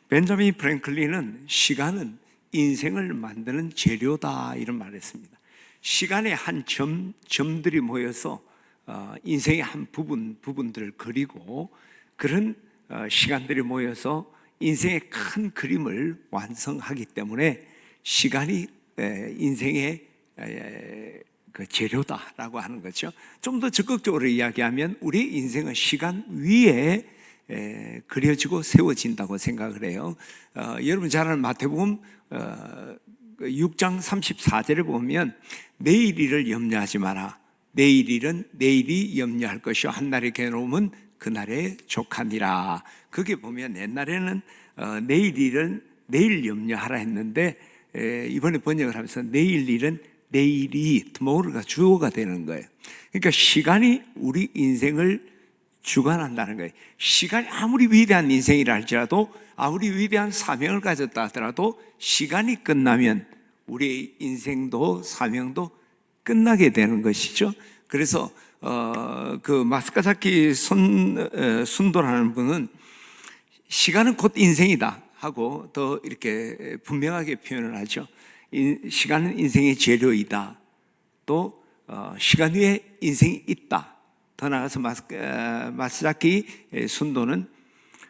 벤자민 프랭클린은 시간은 인생을 만드는 재료다 이런 말을 했습니다. 시간의 한 점들이 모여서 인생의 한 부분들을 그리고 그런 시간들이 모여서 인생의 큰 그림을 완성하기 때문에 시간이 인생의 그 재료다라고 하는 거죠. 좀 더 적극적으로 이야기하면 우리 인생은 시간 위에 그려지고 세워진다고 생각을 해요. 여러분 잘 아는 마태복음 6장 34절에 보면 내일 일을 염려하지 마라. 내일 일은 내일이 염려할 것이요 한날의 괴로움은 그날의 족함이라. 거기에 보면 옛날에는 내일 일은 내일 염려하라 했는데 이번에 번역을 하면서 내일 일은 내일이 tomorrow가 주어가 되는 거예요. 그러니까 시간이 우리 인생을 주관한다는 거예요. 시간이 아무리 위대한 인생이라 할지라도, 아무리 위대한 사명을 가졌다 하더라도 시간이 끝나면 우리의 인생도 사명도 끝나게 되는 것이죠. 그래서 그 마스카사키 순도라는 분은 시간은 곧 인생이다 하고 더 이렇게 분명하게 표현을 하죠. 시간은 인생의 재료이다. 또 시간 위에 인생이 있다. 더 나아가서 마스카사키 순도는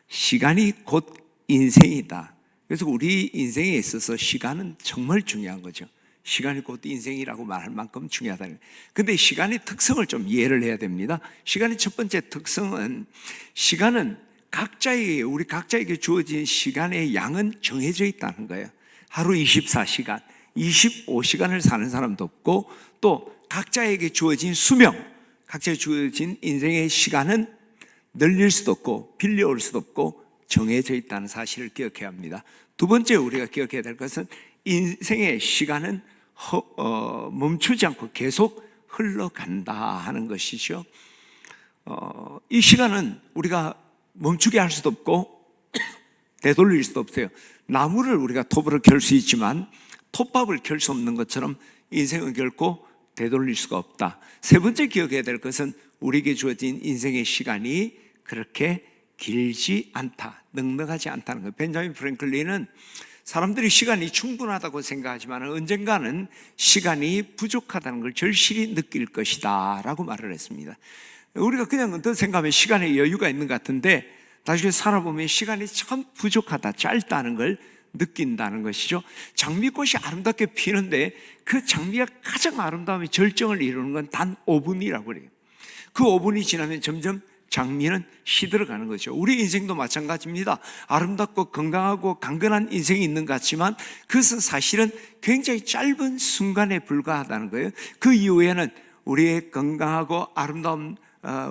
시간이 곧 인생이다. 그래서 우리 인생에 있어서 시간은 정말 중요한 거죠. 시간이 곧 인생이라고 말할 만큼 중요하다는 거예요. 근데 시간의 특성을 좀 이해를 해야 됩니다. 시간의 첫 번째 특성은, 시간은 우리 각자에게 주어진 시간의 양은 정해져 있다는 거예요. 하루 24시간, 25시간을 사는 사람도 없고, 또 각자에게 주어진 수명, 각자에게 주어진 인생의 시간은 늘릴 수도 없고 빌려올 수도 없고 정해져 있다는 사실을 기억해야 합니다. 두 번째 우리가 기억해야 될 것은 인생의 시간은 멈추지 않고 계속 흘러간다 하는 것이죠. 이 시간은 우리가 멈추게 할 수도 없고 되돌릴 수도 없어요. 나무를 우리가 톱으로 켤 수 있지만 톱밥을 켤 수 없는 것처럼 인생은 결코 되돌릴 수가 없다. 세 번째 기억해야 될 것은 우리에게 주어진 인생의 시간이 그렇게 길지 않다, 넉넉하지 않다는 거예요. 벤자민 프랭클린은 사람들이 시간이 충분하다고 생각하지만 언젠가는 시간이 부족하다는 걸 절실히 느낄 것이다 라고 말을 했습니다. 우리가 그냥 어떤 생각하면 시간에 여유가 있는 것 같은데 나중에 살아보면 시간이 참 부족하다, 짧다는 걸 느낀다는 것이죠. 장미꽃이 아름답게 피는데 그 장미가 가장 아름다움의 절정을 이루는 건 단 5분이라고 그래요. 그 5분이 지나면 점점 장미는 시들어가는 거죠. 우리 인생도 마찬가지입니다. 아름답고 건강하고 강건한 인생이 있는 것 같지만 그것은 사실은 굉장히 짧은 순간에 불과하다는 거예요. 그 이후에는 우리의 건강하고 아름다운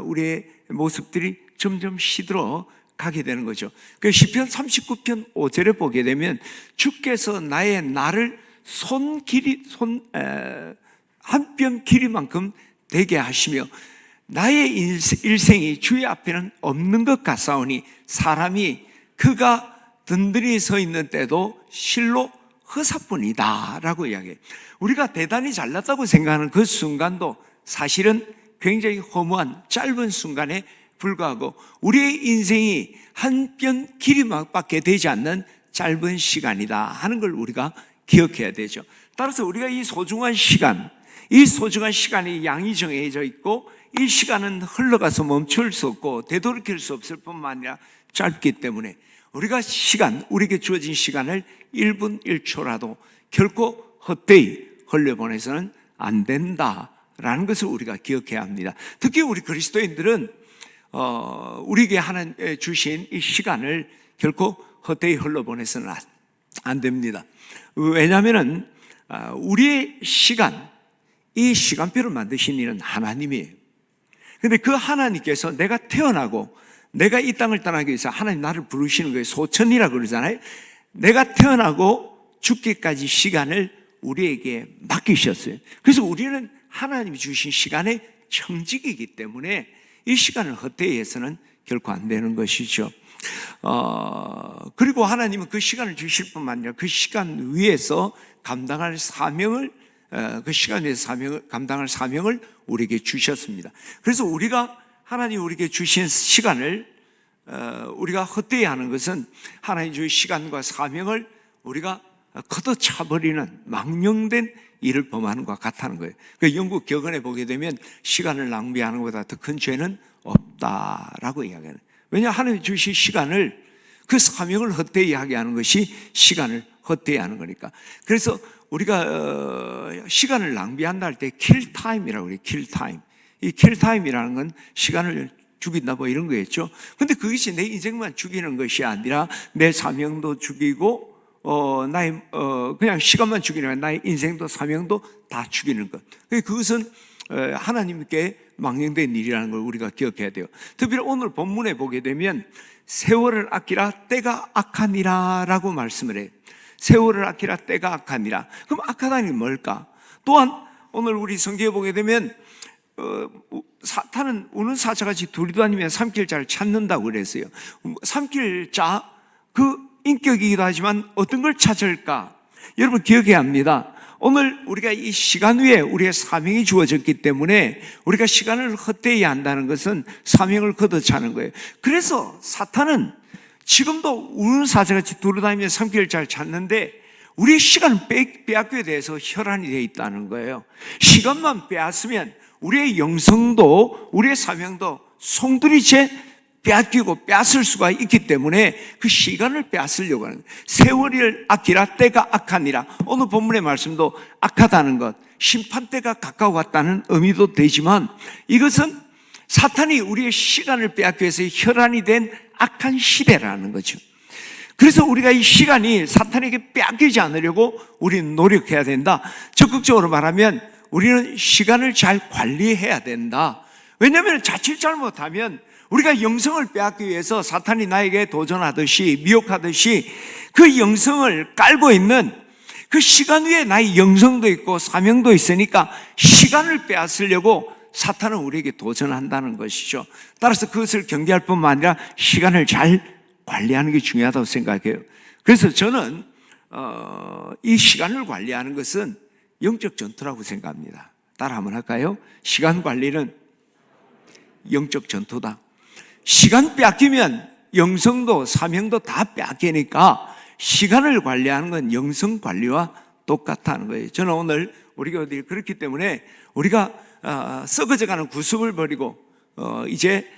우리의 모습들이 점점 시들어 가게 되는 거죠. 그 시편 39편 5절에 보게 되면 주께서 나의 날을 한 뼘 길이만큼 되게 하시며 나의 일생이 주의 앞에는 없는 것 같사오니 사람이 그가 든든히 서 있는 때도 실로 허사뿐이다 라고 이야기해요. 우리가 대단히 잘났다고 생각하는 그 순간도 사실은 굉장히 허무한 짧은 순간에 불과하고 우리의 인생이 한 뼘 길이밖에 되지 않는 짧은 시간이다 하는 걸 우리가 기억해야 되죠. 따라서 우리가 이 소중한 시간이 양이 정해져 있고 이 시간은 흘러가서 멈출 수 없고 되돌이킬 수 없을 뿐만 아니라 짧기 때문에 우리에게 주어진 시간을 1분 1초라도 결코 헛되이 흘려보내서는 안 된다라는 것을 우리가 기억해야 합니다. 특히 우리 그리스도인들은 우리에게 하나님 주신 이 시간을 결코 헛되이 흘려보내서는 안 됩니다. 왜냐하면 우리의 이 시간표를 만드신 이는 하나님이에요. 그런데 그 하나님께서 내가 태어나고 내가 이 땅을 떠나기 위해서 하나님 나를 부르시는 거예요. 소천이라고 그러잖아요. 내가 태어나고 죽기까지 시간을 우리에게 맡기셨어요. 그래서 우리는 하나님이 주신 시간의 청직이기 때문에 이 시간을 헛되이 해서는 결코 안 되는 것이죠. 그리고 하나님은 그 시간을 주실 뿐만 아니라 그 시간 위에서 감당할 사명을 감당할 사명을 우리에게 주셨습니다. 그래서 하나님 우리에게 주신 시간을 우리가 헛되이 하는 것은 하나님 주의 시간과 사명을 우리가 걷어차버리는 망령된 일을 범하는 것과 같다는 거예요. 그 영국 격언에 보게 되면 시간을 낭비하는 것보다 더 큰 죄는 없다라고 이야기하는. 왜냐 하나님 주신 시간을 그 사명을 헛되이 하게 하는 것이 시간을 헛되이 하는 거니까. 그래서 우리가 시간을 낭비한다 할 때 킬타임이라고 그래요. 킬타임. 이 킬타임이라는 건 시간을 죽인다 뭐 이런 거겠죠. 근데 그것이 내 인생만 죽이는 것이 아니라 내 사명도 죽이고 나의 그냥 시간만 죽이는 게 아니라 나의 인생도 사명도 다 죽이는 것. 그것은 하나님께 망령된 일이라는 걸 우리가 기억해야 돼요. 특별히 오늘 본문에 보게 되면 세월을 아끼라 때가 악하니라 라고 말씀을 해요. 세월을 아끼라 때가 악하니라. 그럼 악하다는 게 뭘까? 또한 오늘 우리 성경에 보게 되면 사탄은 우는 사자같이 두리다니며 삼킬 자를 찾는다고 그랬어요. 삼킬 자, 그 인격이기도 하지만 어떤 걸 찾을까? 여러분 기억해야 합니다. 오늘 우리가 이 시간 위에 우리의 사명이 주어졌기 때문에 우리가 시간을 헛되이 한다는 것은 사명을 걷어차는 거예요. 그래서 사탄은 지금도 우는 사자같이 두루다니며 삼킬 자를 찾는데 우리의 시간을 빼앗기에 대해서 혈안이 되어 있다는 거예요. 시간만 빼앗으면 우리의 영성도 우리의 사명도 송두리째 빼앗기고 빼앗을 수가 있기 때문에 그 시간을 빼앗으려고 하는 거예요. 세월을 아끼라 때가 악하니라. 오늘 본문의 말씀도 악하다는 것, 심판때가 가까워왔다는 의미도 되지만 이것은 사탄이 우리의 시간을 빼앗기 위해서 혈안이 된 악한 시대라는 거죠. 그래서 우리가 이 시간이 사탄에게 빼앗기지 않으려고 우리는 노력해야 된다. 적극적으로 말하면 우리는 시간을 잘 관리해야 된다. 왜냐하면 자칫 잘못하면 우리가 영성을 빼앗기 위해서 사탄이 나에게 도전하듯이 미혹하듯이 그 영성을 깔고 있는 그 시간 위에 나의 영성도 있고 사명도 있으니까 시간을 빼앗으려고 사탄은 우리에게 도전한다는 것이죠. 따라서 그것을 경계할 뿐만 아니라 시간을 잘 관리하는 게 중요하다고 생각해요. 그래서 저는 이 시간을 관리하는 것은 영적 전투라고 생각합니다. 따라 한번 할까요? 시간 관리는 영적 전투다. 시간 빼앗기면 영성도 사명도 다 빼앗기니까 시간을 관리하는 건 영성 관리와 똑같다는 거예요. 저는 오늘 우리 교회들이 그렇기 때문에 우리가 썩어져가는 구습을 버리고 이제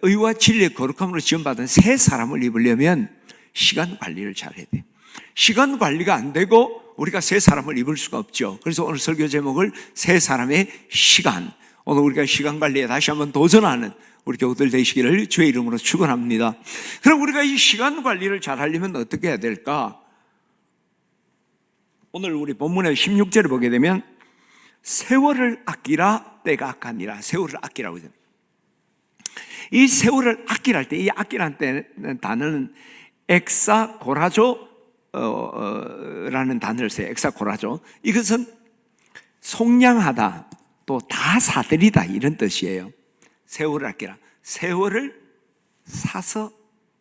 의와 진리의 거룩함으로 지원받은 새 사람을 입으려면 시간 관리를 잘해야 돼요. 시간 관리가 안 되고 우리가 새 사람을 입을 수가 없죠. 그래서 오늘 설교 제목을 새 사람의 시간, 오늘 우리가 시간 관리에 다시 한번 도전하는 우리 교우들 되시기를 주의 이름으로 축원합니다. 그럼 우리가 이 시간 관리를 잘 하려면 어떻게 해야 될까? 오늘 우리 본문의 16절을 보게 되면 세월을 아끼라 때가 악하니라. 세월을 아끼라고 해요. 이 세월을 아끼라 할 때, 이 아끼라는 단어는 엑사고라조 라는 단어를 써요. 엑사고라조. 이것은 속량하다, 또 다 사들이다 이런 뜻이에요. 세월을 아끼라. 세월을 사서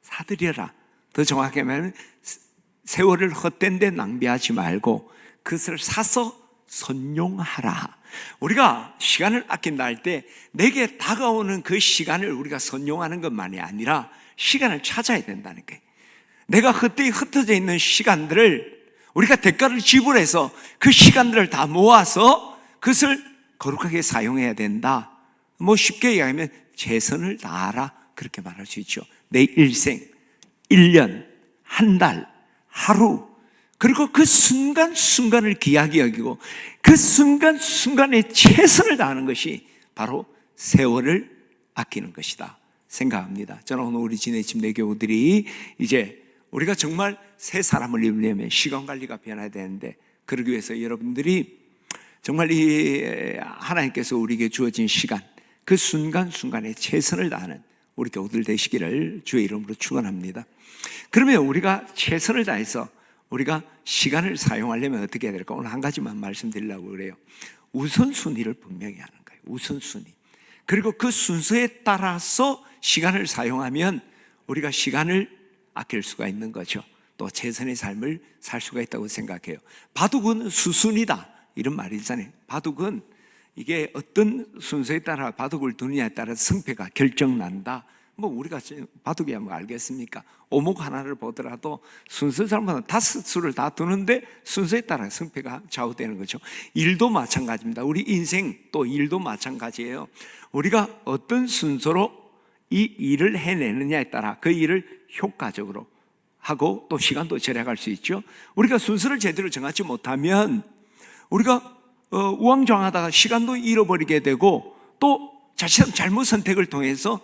사들여라. 더 정확하게 말하면 세월을 헛된 데 낭비하지 말고 그것을 사서 선용하라. 우리가 시간을 아낀다 할 때 내게 다가오는 그 시간을 우리가 선용하는 것만이 아니라 시간을 찾아야 된다는 거예요. 내가 헛되이 흩어져 있는 시간들을 우리가 대가를 지불해서 그 시간들을 다 모아서 그것을 거룩하게 사용해야 된다. 뭐 쉽게 얘기하면 최선을 다하라 그렇게 말할 수 있죠. 내 일생, 1년, 한 달, 하루, 그리고 그 순간순간을 귀하게 여기고 그 순간순간에 최선을 다하는 것이 바로 세월을 아끼는 것이다 생각합니다. 저는 오늘 우리 지내집 내 교우들이 이제 우리가 정말 새 사람을 입으려면 시간 관리가 변해야 되는데 그러기 위해서 여러분들이 정말 이 하나님께서 우리에게 주어진 시간 그 순간순간에 최선을 다하는 우리 교우들 되시기를 주의 이름으로 축원합니다. 그러면 우리가 최선을 다해서 우리가 시간을 사용하려면 어떻게 해야 될까? 오늘 한 가지만 말씀드리려고 그래요. 우선순위를 분명히 하는 거예요. 우선순위. 그리고 그 순서에 따라서 시간을 사용하면 우리가 시간을 아낄 수가 있는 거죠. 또 최선의 삶을 살 수가 있다고 생각해요. 바둑은 수순이다 이런 말이 있잖아요. 바둑은 이게 어떤 순서에 따라 바둑을 두느냐에 따라 승패가 결정난다 뭐 우리가 바둑이야 뭐 알겠습니까? 오목 하나를 보더라도 순서 잘못하면 5수를 다 두는데 순서에 따라 승패가 좌우되는 거죠. 일도 마찬가지입니다. 우리 인생 또 일도 마찬가지예요. 우리가 어떤 순서로 이 일을 해내느냐에 따라 그 일을 효과적으로 하고 또 시간도 절약할 수 있죠. 우리가 순서를 제대로 정하지 못하면 우리가 우왕좌왕하다가 시간도 잃어버리게 되고 또 자칫하면 잘못 선택을 통해서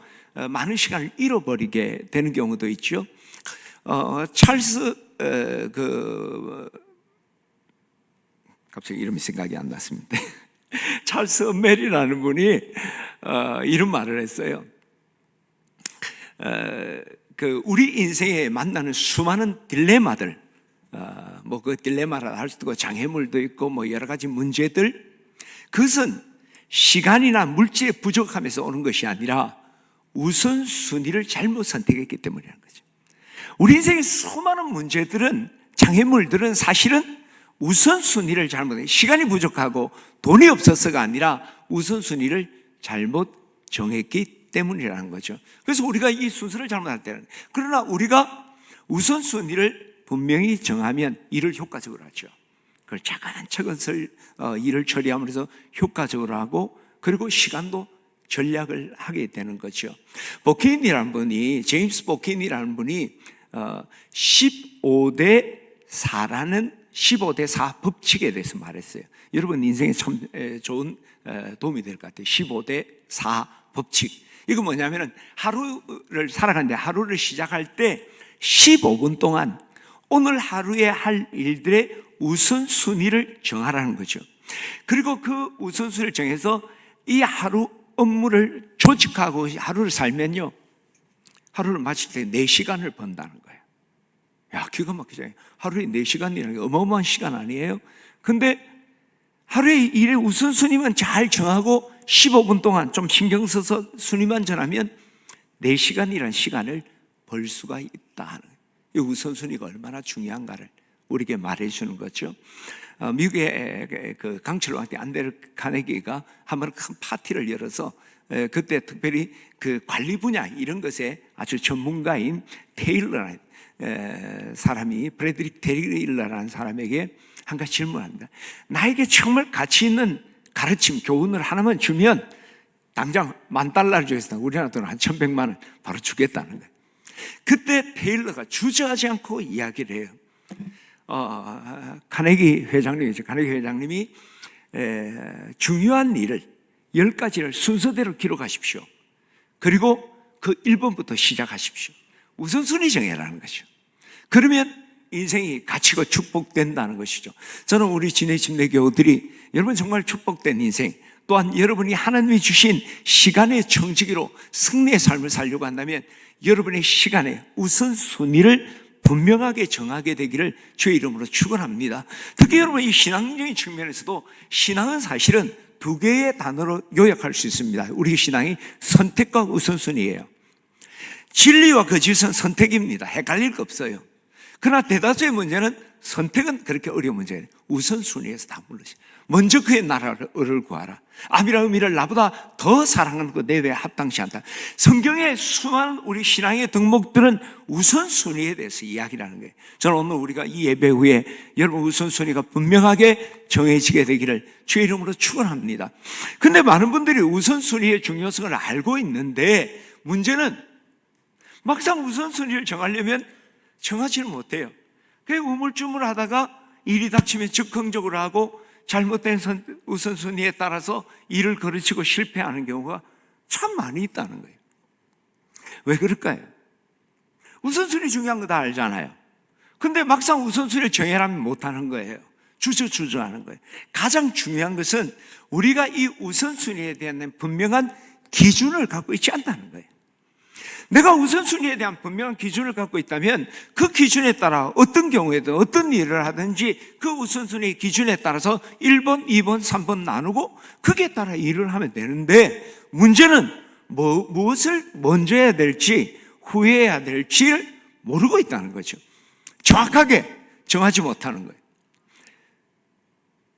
많은 시간을 잃어버리게 되는 경우도 있죠. 찰스 갑자기 이름이 생각이 안 났습니다. 찰스 메리라는 분이 이런 말을 했어요. 우리 인생에 만나는 수많은 딜레마들, 뭐 그 딜레마라 할 수도 있고 장애물도 있고 뭐 여러 가지 문제들, 그것은 시간이나 물질의 부족함에서 오는 것이 아니라 우선순위를 잘못 선택했기 때문이라는 거죠. 우리 인생의 수많은 문제들은, 장애물들은 사실은 우선순위를 잘못해, 시간이 부족하고 돈이 없어서가 아니라 우선순위를 잘못 정했기 때문이라는 거죠. 그래서 우리가 이 순서를 잘못할 때는, 그러나 우리가 우선순위를 분명히 정하면 일을 효과적으로 하죠. 그걸 차근차근 일을 처리함으로써 효과적으로 하고, 그리고 시간도 전략을 하게 되는 거죠. 보킨이라는 분이, 제임스 보킨이라는 분이 15대 4라는 15대 4 법칙에 대해서 말했어요. 여러분 인생에 참 좋은 도움이 될 것 같아요. 15대 4 법칙. 이거 뭐냐면은 하루를 살아가는데, 하루를 시작할 때 15분 동안 오늘 하루에 할 일들의 우선순위를 정하라는 거죠. 그리고 그 우선순위를 정해서 이 하루 업무를 조직하고 하루를 살면요, 하루를 마칠 때 4시간을 번다는 거예요. 야, 기가 막히잖아요. 하루에 4시간이라는 게 어마어마한 시간 아니에요? 근데 하루의 일의 우선순위만 잘 정하고 15분 동안 좀 신경 써서 순위만 정하면 4시간이라는 시간을 벌 수가 있다 하는 거예요. 이 우선순위가 얼마나 중요한가를 우리에게 말해주는 거죠. 미국의 그 강철 왕때 안데르 카네기가 한번 큰 파티를 열어서 그때 특별히 그 관리 분야 이런 것에 아주 전문가인 테일러라는 사람이, 프레드릭 테일러라는 사람에게 한 가지 질문합니다. 나에게 정말 가치 있는 가르침, 교훈을 하나만 주면 당장 $10,000를 주겠다. 우리나라 돈 한 1,100만 원 바로 주겠다는 거예요. 그때 테일러가 주저하지 않고 이야기를 해요. 카네기 회장님이죠. 카네기 회장님이 중요한 일을 10가지를 순서대로 기록하십시오. 그리고 그 1번부터 시작하십시오. 우선순위 정해라는 거죠. 그러면 인생이 갇히고 축복된다는 것이죠. 저는 우리 진해침례 교우들이 여러분 정말 축복된 인생, 또한 여러분이 하나님이 주신 시간의 청지기로 승리의 삶을 살려고 한다면 여러분의 시간의 우선순위를 분명하게 정하게 되기를 주의 이름으로 축원합니다. 특히 여러분 이 신앙적인 측면에서도 신앙은 사실은 2개의 단어로 요약할 수 있습니다. 우리 신앙이 선택과 우선순위예요. 진리와 거짓은 선택입니다. 헷갈릴 거 없어요. 그러나 대다수의 문제는 선택은 그렇게 어려운 문제예요. 우선순위에서 다 물러져. 먼저 그의 나라를 구하라. 아비라 의미를 나보다 더 사랑하는 그 내 외에 합당치 않다. 성경의 수많은 우리 신앙의 덕목들은 우선순위에 대해서 이야기를 하는 거예요. 저는 오늘 우리가 이 예배 후에 여러분 우선순위가 분명하게 정해지게 되기를 주의 이름으로 축원합니다. 근데 많은 분들이 우선순위의 중요성을 알고 있는데 문제는 막상 우선순위를 정하려면 정하지는 못해요. 그게 우물쭈물하다가 일이 닥치면 즉흥적으로 하고 잘못된 우선순위에 따라서 일을 거르치고 실패하는 경우가 참 많이 있다는 거예요. 왜 그럴까요? 우선순위 중요한 거 다 알잖아요. 근데 막상 우선순위를 정해라면 못하는 거예요. 주저하는 거예요. 가장 중요한 것은 우리가 이 우선순위에 대한 분명한 기준을 갖고 있지 않다는 거예요. 내가 우선순위에 대한 분명한 기준을 갖고 있다면 그 기준에 따라 어떤 경우에든 어떤 일을 하든지 그 우선순위 기준에 따라서 1번, 2번, 3번 나누고 거기에 따라 일을 하면 되는데 문제는 무엇을 먼저 해야 될지 후회해야 될지를 모르고 있다는 거죠. 정확하게 정하지 못하는 거예요.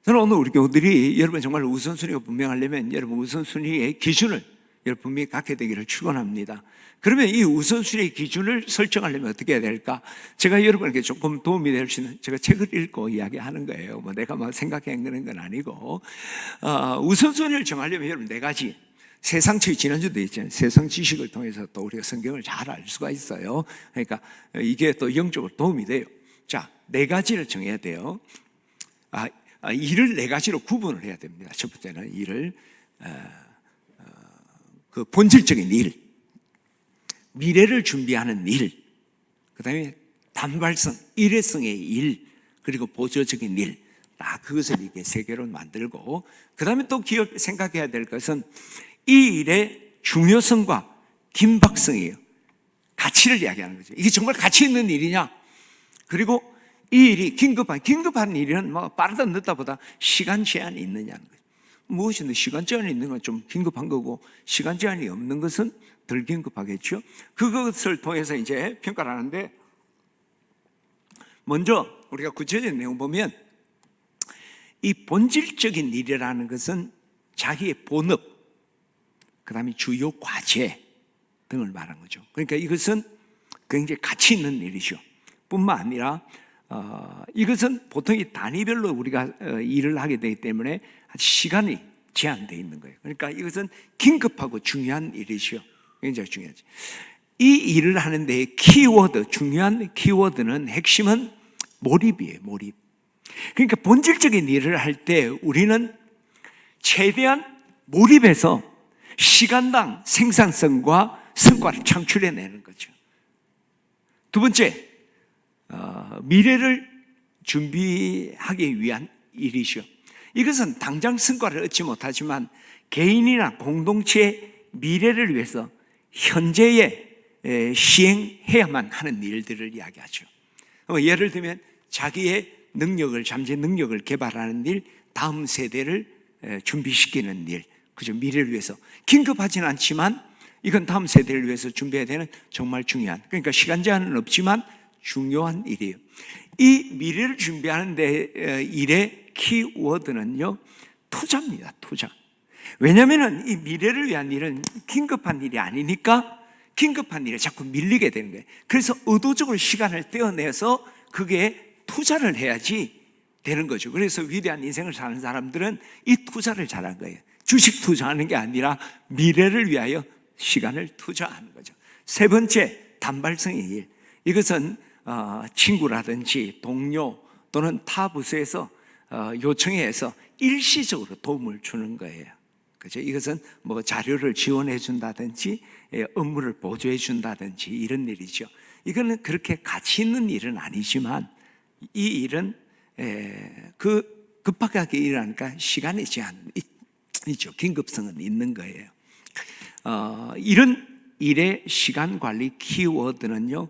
저는 오늘 우리 교우들이 여러분 정말 우선순위가 분명하려면 여러분 우선순위의 기준을 여러분 분명히 갖게 되기를 축원합니다. 그러면 이 우선순위의 기준을 설정하려면 어떻게 해야 될까? 제가 여러분에게 조금 도움이 될 수 있는, 제가 책을 읽고 이야기하는 거예요. 뭐 내가 막 생각해내는 건 아니고, 우선순위를 정하려면 여러분 네 가지. 세상치, 지난주도 있잖아요. 세상 지식을 통해서 또 우리가 성경을 잘 알 수가 있어요. 그러니까 이게 또 영적으로 도움이 돼요. 자, 네 가지를 정해야 돼요. 일을 네 가지로 구분을 해야 됩니다. 첫 번째는 일을, 그 본질적인 일, 미래를 준비하는 일, 그 다음에 단발성, 일회성의 일, 그리고 보조적인 일, 그것을 이렇게 세 개로 만들고, 그 다음에 또 생각해야 될 것은 이 일의 중요성과 긴박성이에요. 가치를 이야기하는 거죠. 이게 정말 가치 있는 일이냐? 그리고 이 일이 긴급한 일은 뭐 빠르다 늦다 보다 시간 제한이 있느냐는 거예요. 무엇인데 시간 제한이 있는 건 좀 긴급한 거고, 시간 제한이 없는 것은 덜 긴급하겠죠. 그것을 통해서 이제 평가를 하는데, 먼저 우리가 구체적인 내용 보면 이 본질적인 일이라는 것은 자기의 본업, 그 다음에 주요 과제 등을 말하는 거죠. 그러니까 이것은 굉장히 가치 있는 일이죠. 뿐만 아니라 이것은 보통 이 단위별로 우리가 일을 하게 되기 때문에 시간이 제한되어 있는 거예요. 그러니까 이것은 긴급하고 중요한 일이죠. 굉장히 중요하지. 이 일을 하는 데의 키워드, 중요한 키워드는, 핵심은 몰입이에요. 몰입. 그러니까 본질적인 일을 할 때 우리는 최대한 몰입해서 시간당 생산성과 성과를 창출해내는 거죠. 두 번째, 미래를 준비하기 위한 일이죠. 이것은 당장 성과를 얻지 못하지만 개인이나 공동체의 미래를 위해서 현재에 시행해야만 하는 일들을 이야기하죠. 예를 들면 자기의 능력을, 잠재 능력을 개발하는 일, 다음 세대를 준비시키는 일, 그죠? 미래를 위해서 긴급하진 않지만 이건 다음 세대를 위해서 준비해야 되는 정말 중요한, 그러니까 시간 제한은 없지만 중요한 일이에요. 이 미래를 준비하는 데 일의 키워드는요, 투자입니다. 투자. 왜냐하면 이 미래를 위한 일은 긴급한 일이 아니니까 긴급한 일에 자꾸 밀리게 되는 거예요. 그래서 의도적으로 시간을 떼어내서 그게 투자를 해야지 되는 거죠. 그래서 위대한 인생을 사는 사람들은 이 투자를 잘한 거예요. 주식 투자하는 게 아니라 미래를 위하여 시간을 투자하는 거죠. 세 번째, 단발성의 일. 이것은 친구라든지 동료 또는 타 부서에서 요청해서 일시적으로 도움을 주는 거예요. 그죠? 이것은 뭐 자료를 지원해 준다든지 업무를 보조해 준다든지 이런 일이죠. 이거는 그렇게 가치 있는 일은 아니지만 이 일은 급하게 일하니까 시간의 제한이 있죠. 긴급성은 있는 거예요. 이런 일의 시간 관리 키워드는요,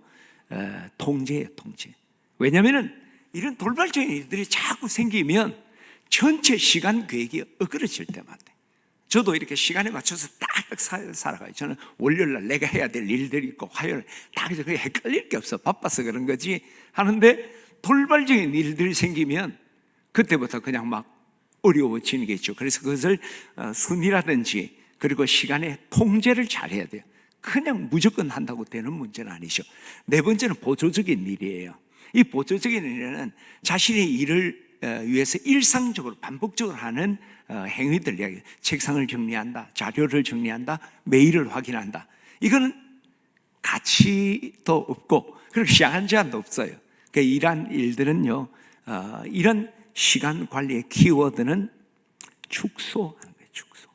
통제예요, 통제. 왜냐하면 이런 돌발적인 일들이 자꾸 생기면 전체 시간 계획이 어그러질 때마다, 저도 이렇게 시간에 맞춰서 딱 살아가요. 저는 월요일날 내가 해야 될 일들이 있고 화요일 딱 그게 헷갈릴 게 없어. 바빠서 그런 거지. 하는데 돌발적인 일들이 생기면 그때부터 그냥 막 어려워지는 게 있죠. 그래서 그것을 순위라든지 그리고 시간의 통제를 잘 해야 돼요. 그냥 무조건 한다고 되는 문제는 아니죠. 네 번째는 보조적인 일이에요. 이 보조적인 일은 자신의 일을 위해서 일상적으로 반복적으로 하는 행위들 이야기. 책상을 정리한다, 자료를 정리한다, 메일을 확인한다. 이거는 가치도 없고 그리고 시간 제한도 없어요. 그러니까 이러한 일들은요, 이런 시간 관리의 키워드는 축소하는 거예요. 축소.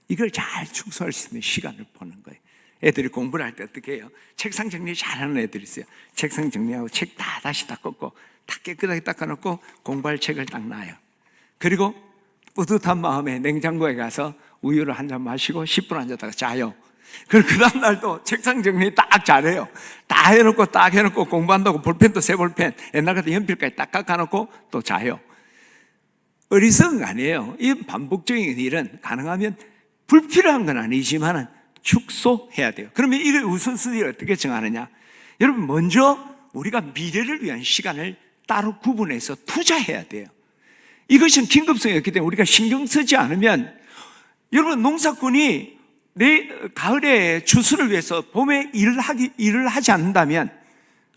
이걸 잘 축소할 수 있는 시간을 보는 거예요. 애들이 공부를 할 때 어떻게 해요? 책상 정리 잘하는 애들이 있어요. 책상 정리하고 책 다 다시 닦고 다 깨끗하게 닦아놓고 공부할 책을 딱 놔요. 그리고 뿌듯한 마음에 냉장고에 가서 우유를 한 잔 마시고 10분 앉았다가 자요. 그리고 그 다음날 또 책상 정리 딱 잘해요. 딱 해놓고 공부한다고 볼펜도 새 볼펜, 옛날 같은 연필까지 딱 깎아놓고 또 자요. 어리석은 거 아니에요. 이 반복적인 일은 가능하면 불필요한 건 아니지만 축소해야 돼요. 그러면 이걸 우선순위를 어떻게 정하느냐? 여러분, 먼저 우리가 미래를 위한 시간을 따로 구분해서 투자해야 돼요. 이것은 긴급성이 없기 때문에 우리가 신경 쓰지 않으면, 여러분 농사꾼이 가을에 추수를 위해서 봄에 일을 하지 않는다면,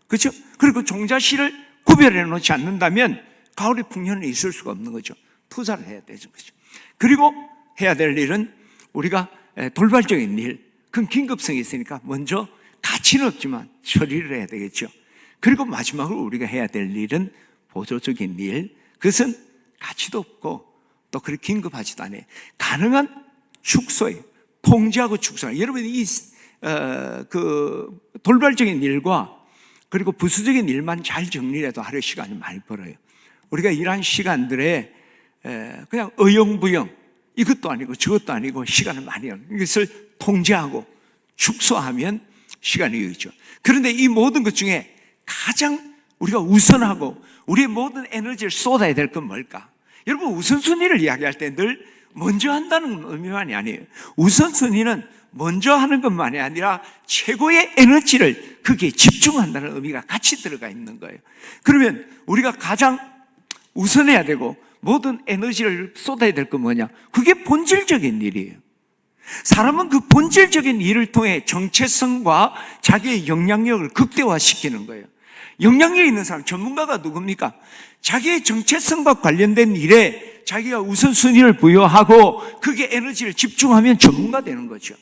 그렇죠? 그리고 종자씨를 구별해 놓지 않는다면 가을에 풍년은 있을 수가 없는 거죠. 투자를 해야 되죠. 그렇죠? 그리고 해야 될 일은 우리가 돌발적인 일, 그건 긴급성이 있으니까 먼저 가치는 없지만 처리를 해야 되겠죠. 그리고 마지막으로 우리가 해야 될 일은 보조적인 일, 그것은 가치도 없고 또 그렇게 긴급하지도 않아요. 가능한 축소예요. 통제하고 축소하는. 여러분이 그 돌발적인 일과 그리고 부수적인 일만 잘 정리해도 하루 시간이 많이 벌어요. 우리가 일한 시간들에 그냥 어영부영, 이것도 아니고 저것도 아니고 시간을 많이 해요. 이것을 통제하고 축소하면 시간이 여기죠. 그런데 이 모든 것 중에 가장 우리가 우선하고 우리의 모든 에너지를 쏟아야 될 건 뭘까? 여러분, 우선순위를 이야기할 때 늘 먼저 한다는 의미만이 아니에요. 우선순위는 먼저 하는 것만이 아니라 최고의 에너지를 거기에 집중한다는 의미가 같이 들어가 있는 거예요. 그러면 우리가 가장 우선해야 되고 모든 에너지를 쏟아야 될 건 뭐냐? 그게 본질적인 일이에요. 사람은 그 본질적인 일을 통해 정체성과 자기의 영향력을 극대화시키는 거예요. 영향력 있는 사람, 전문가가 누굽니까? 자기의 정체성과 관련된 일에 자기가 우선순위를 부여하고 그게 에너지를 집중하면 전문가 되는 거죠.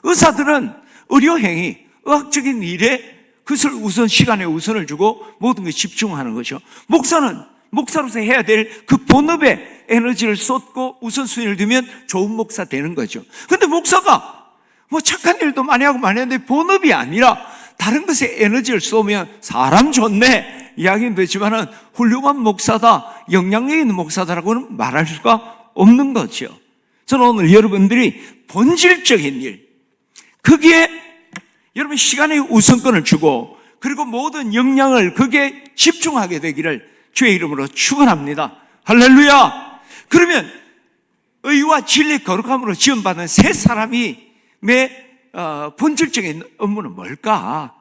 의사들은 의료행위, 의학적인 일에 그것을 우선, 시간에 우선을 주고 모든 것에 집중하는 거죠. 목사는 목사로서 해야 될 그 본업에 에너지를 쏟고 우선순위를 두면 좋은 목사 되는 거죠. 그런데 목사가 뭐 착한 일도 많이 하고 많이 하는데 본업이 아니라 다른 것에 에너지를 쏘면 사람 좋네 이야기는 되지만은 훌륭한 목사다, 영향력 있는 목사다라고는 말할 수가 없는 거죠. 저는 오늘 여러분들이 본질적인 일, 거기에 여러분 시간의 우선권을 주고 그리고 모든 역량을 거기에 집중하게 되기를 주의 이름으로 축원합니다. 할렐루야. 그러면 의와 진리 거룩함으로 지원받은 세 사람이 본질적인 업무는 뭘까?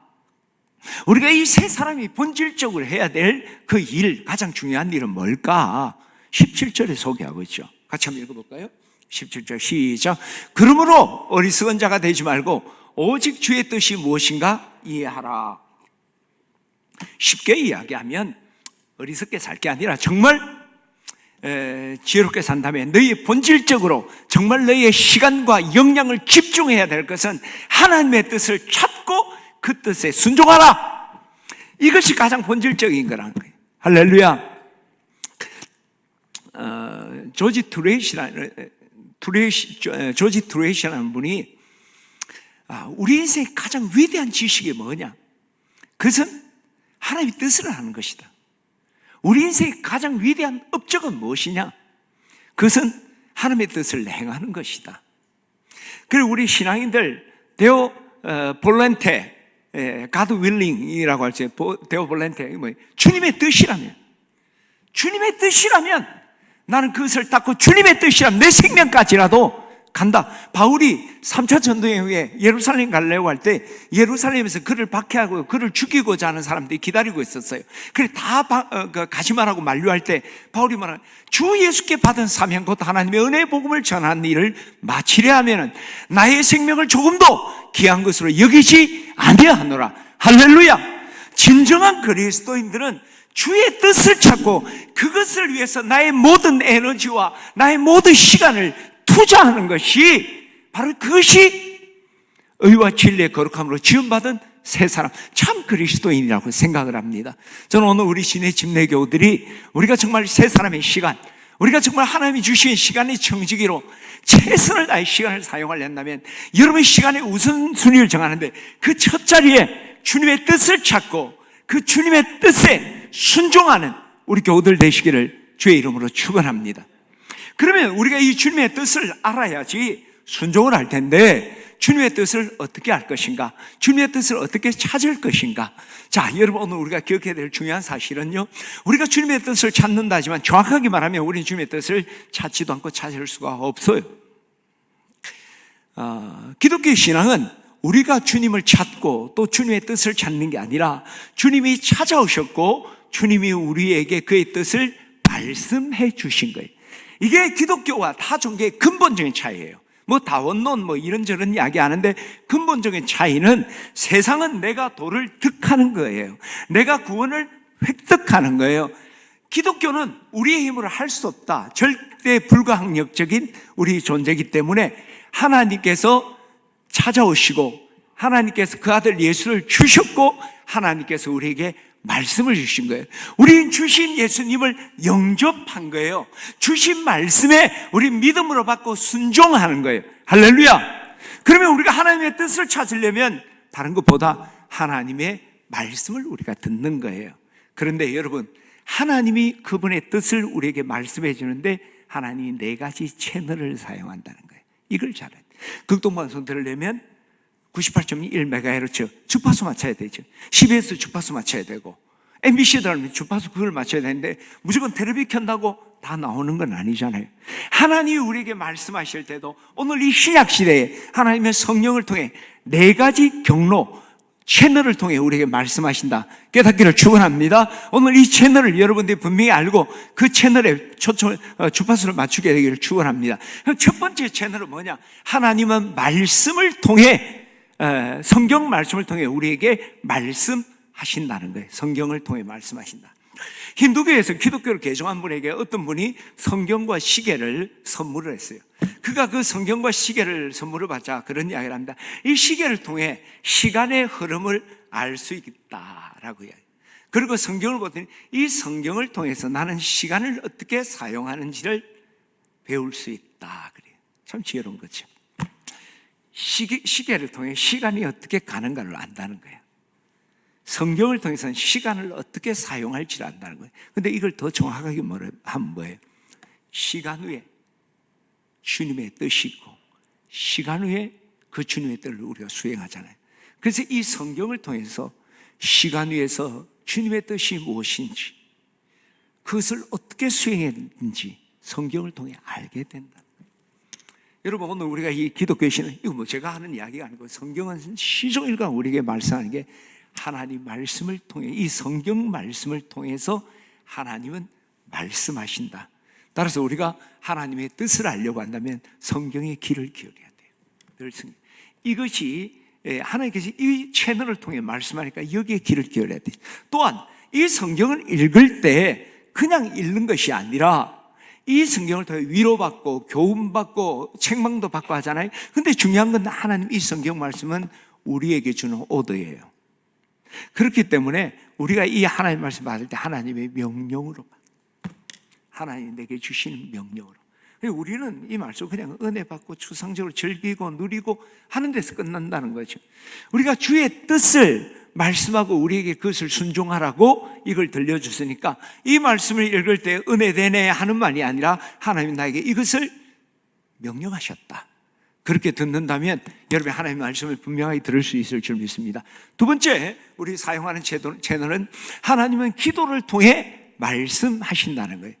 우리가 이 세 사람이 본질적으로 해야 될 그 일, 가장 중요한 일은 뭘까? 17절에 소개하고 있죠. 같이 한번 읽어볼까요? 17절 시작. 그러므로 어리석은 자가 되지 말고 오직 주의 뜻이 무엇인가 이해하라. 쉽게 이야기하면 어리석게 살 게 아니라 정말 지혜롭게 산다면 너희 본질적으로 정말 너희의 시간과 역량을 집중해야 될 것은 하나님의 뜻을 찾고 그 뜻에 순종하라. 이것이 가장 본질적인 거라는 거예요. 할렐루야. 조지 트레이시라는 분이 우리 인생의 가장 위대한 지식이 뭐냐? 그것은 하나님의 뜻을 하는 것이다. 우리 인생의 가장 위대한 업적은 무엇이냐? 그것은 하나님의 뜻을 행하는 것이다. 그리고 우리 신앙인들 데오 볼렌테, 가드 윌링이라고 할지 데오 볼렌테, 주님의 뜻이라면 나는 그것을 닦고 주님의 뜻이라면 내 생명까지라도 간다. 바울이 3차 전도회 후에 예루살렘 가려고 할 때 예루살렘에서 그를 박해하고 그를 죽이고자 하는 사람들이 기다리고 있었어요. 그래 다 가지 말라고 만류할 때 바울이 말하는 주 예수께 받은 사명 곧 하나님의 은혜의 복음을 전하는 일을 마치려 하면은 나의 생명을 조금도 귀한 것으로 여기지 아니하노라. 할렐루야. 진정한 그리스도인들은 주의 뜻을 찾고 그것을 위해서 나의 모든 에너지와 나의 모든 시간을 투자하는 것이 바로 그것이 의와 진리의 거룩함으로 지원받은 세 사람, 참 그리스도인이라고 생각을 합니다. 저는 오늘 우리 시내 집내교우들이 우리가 정말 세 사람의 시간, 우리가 정말 하나님이 주신 시간의 청지기로 최선을 다해 시간을 사용하려 한다면 여러분의 시간의 우선순위를 정하는데 그 첫 자리에 주님의 뜻을 찾고 그 주님의 뜻에 순종하는 우리 교우들 되시기를 주의 이름으로 축원합니다. 그러면 우리가 이 주님의 뜻을 알아야지 순종을 할 텐데 주님의 뜻을 어떻게 할 것인가? 주님의 뜻을 어떻게 찾을 것인가? 자, 여러분 오늘 우리가 기억해야 될 중요한 사실은요, 우리가 주님의 뜻을 찾는다지만 정확하게 말하면 우리는 주님의 뜻을 찾지도 않고 찾을 수가 없어요. 기독교의 신앙은 우리가 주님을 찾고 또 주님의 뜻을 찾는 게 아니라 주님이 찾아오셨고 주님이 우리에게 그의 뜻을 말씀해 주신 거예요. 이게 기독교와 타 종교의 근본적인 차이예요. 뭐 다원론 뭐 이런저런 이야기 하는데 근본적인 차이는 세상은 내가 도를 득하는 거예요. 내가 구원을 획득하는 거예요. 기독교는 우리의 힘으로 할 수 없다. 절대 불가항력적인 우리 존재이기 때문에 하나님께서 찾아오시고 하나님께서 그 아들 예수를 주셨고 하나님께서 우리에게 말씀을 주신 거예요. 우리 주신 예수님을 영접한 거예요. 주신 말씀에 우리 믿음으로 받고 순종하는 거예요. 할렐루야. 그러면 우리가 하나님의 뜻을 찾으려면 다른 것보다 하나님의 말씀을 우리가 듣는 거예요. 그런데 여러분, 하나님이 그분의 뜻을 우리에게 말씀해 주는데 하나님이 4가지 채널을 사용한다는 거예요. 이걸 잘 알아야 돼요. 극동방송 들으려면 98.1MHz 주파수 맞춰야 되죠. CBS 주파수 맞춰야 되고 MBC 들으면 주파수 그걸 맞춰야 되는데 무조건 텔레비 켠다고 다 나오는 건 아니잖아요. 하나님이 우리에게 말씀하실 때도 오늘 이 신약시대에 하나님의 성령을 통해 4가지 경로 채널을 통해 우리에게 말씀하신다. 깨닫기를 축원합니다. 오늘 이 채널을 여러분들이 분명히 알고 그 채널에 주파수를 맞추게 되기를 축원합니다. 그럼 첫 번째 채널은 뭐냐? 하나님은 말씀을 통해 성경 말씀을 통해 우리에게 말씀하신다는 거예요. 성경을 통해 말씀하신다. 힌두교에서 기독교를 개종한 분에게 어떤 분이 성경과 시계를 선물을 했어요. 그가 그 성경과 시계를 선물을 받자 그런 이야기를 합니다. 이 시계를 통해 시간의 흐름을 알 수 있다라고 이야기해요. 그리고 성경을 보더니 이 성경을 통해서 나는 시간을 어떻게 사용하는지를 배울 수 있다 그래요. 참 지혜로운 거죠. 시계를 통해 시간이 어떻게 가는가를 안다는 거예요. 성경을 통해서는 시간을 어떻게 사용할지를 안다는 거예요. 근데 이걸 더 정확하게 하면 뭐예요? 시간 후에 주님의 뜻이 있고 시간 후에 그 주님의 뜻을 우리가 수행하잖아요. 그래서 이 성경을 통해서 시간 위에서 주님의 뜻이 무엇인지 그것을 어떻게 수행했는지 성경을 통해 알게 된다. 여러분, 오늘 우리가 이 기독교의 신은 이거 뭐 제가 하는 이야기가 아니고 성경은 시종일관 우리에게 말씀하는 게 하나님 말씀을 통해 이 성경 말씀을 통해서 하나님은 말씀하신다. 따라서 우리가 하나님의 뜻을 알려고 한다면 성경의 귀를 기울여야 돼요. 이것이 하나님께서 이 채널을 통해 말씀하니까 여기에 귀를 기울여야 돼요. 또한 이 성경을 읽을 때 그냥 읽는 것이 아니라 이 성경을 통해 위로받고 교훈받고 책망도 받고 하잖아요. 근데 중요한 건 하나님 이 성경 말씀은 우리에게 주는 오더예요. 그렇기 때문에 우리가 이 하나님 말씀 받을 때 하나님의 명령으로 하나님이 내게 주시는 명령으로. 우리는 이 말씀 그냥 은혜 받고 추상적으로 즐기고 누리고 하는 데서 끝난다는 거죠. 우리가 주의 뜻을 말씀하고 우리에게 그것을 순종하라고 이걸 들려주시니까 이 말씀을 읽을 때 은혜 되네 하는 말이 아니라 하나님이 나에게 이것을 명령하셨다. 그렇게 듣는다면 여러분이 하나님의 말씀을 분명하게 들을 수 있을 줄 믿습니다. 두 번째 우리 사용하는 채널은 하나님은 기도를 통해 말씀하신다는 거예요.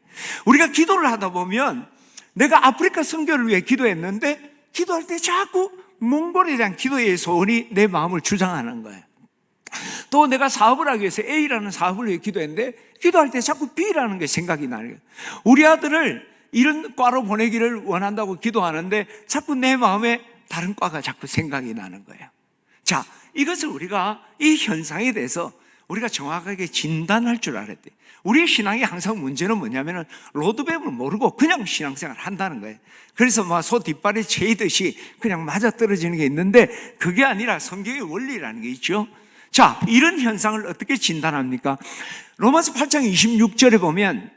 우리가 기도를 하다 보면 내가 아프리카 선교를 위해 기도했는데 기도할 때 자꾸 몽골에 대한 기도의 소원이 내 마음을 주장하는 거예요. 또 내가 사업을 하기 위해서 A라는 사업을 위해 기도했는데 기도할 때 자꾸 B라는 게 생각이 나는 거예요. 우리 아들을 이런 과로 보내기를 원한다고 기도하는데 자꾸 내 마음에 다른 과가 자꾸 생각이 나는 거예요. 자, 이것을 우리가 이 현상에 대해서 우리가 정확하게 진단할 줄 알아야 돼요. 우리의 신앙이 항상 문제는 뭐냐면은 로드맵을 모르고 그냥 신앙생활을 한다는 거예요. 그래서 막 소 뒷발에 채이듯이 그냥 맞아떨어지는 게 있는데 그게 아니라 성경의 원리라는 게 있죠. 자, 이런 현상을 어떻게 진단합니까? 로마서 8장 26절에 보면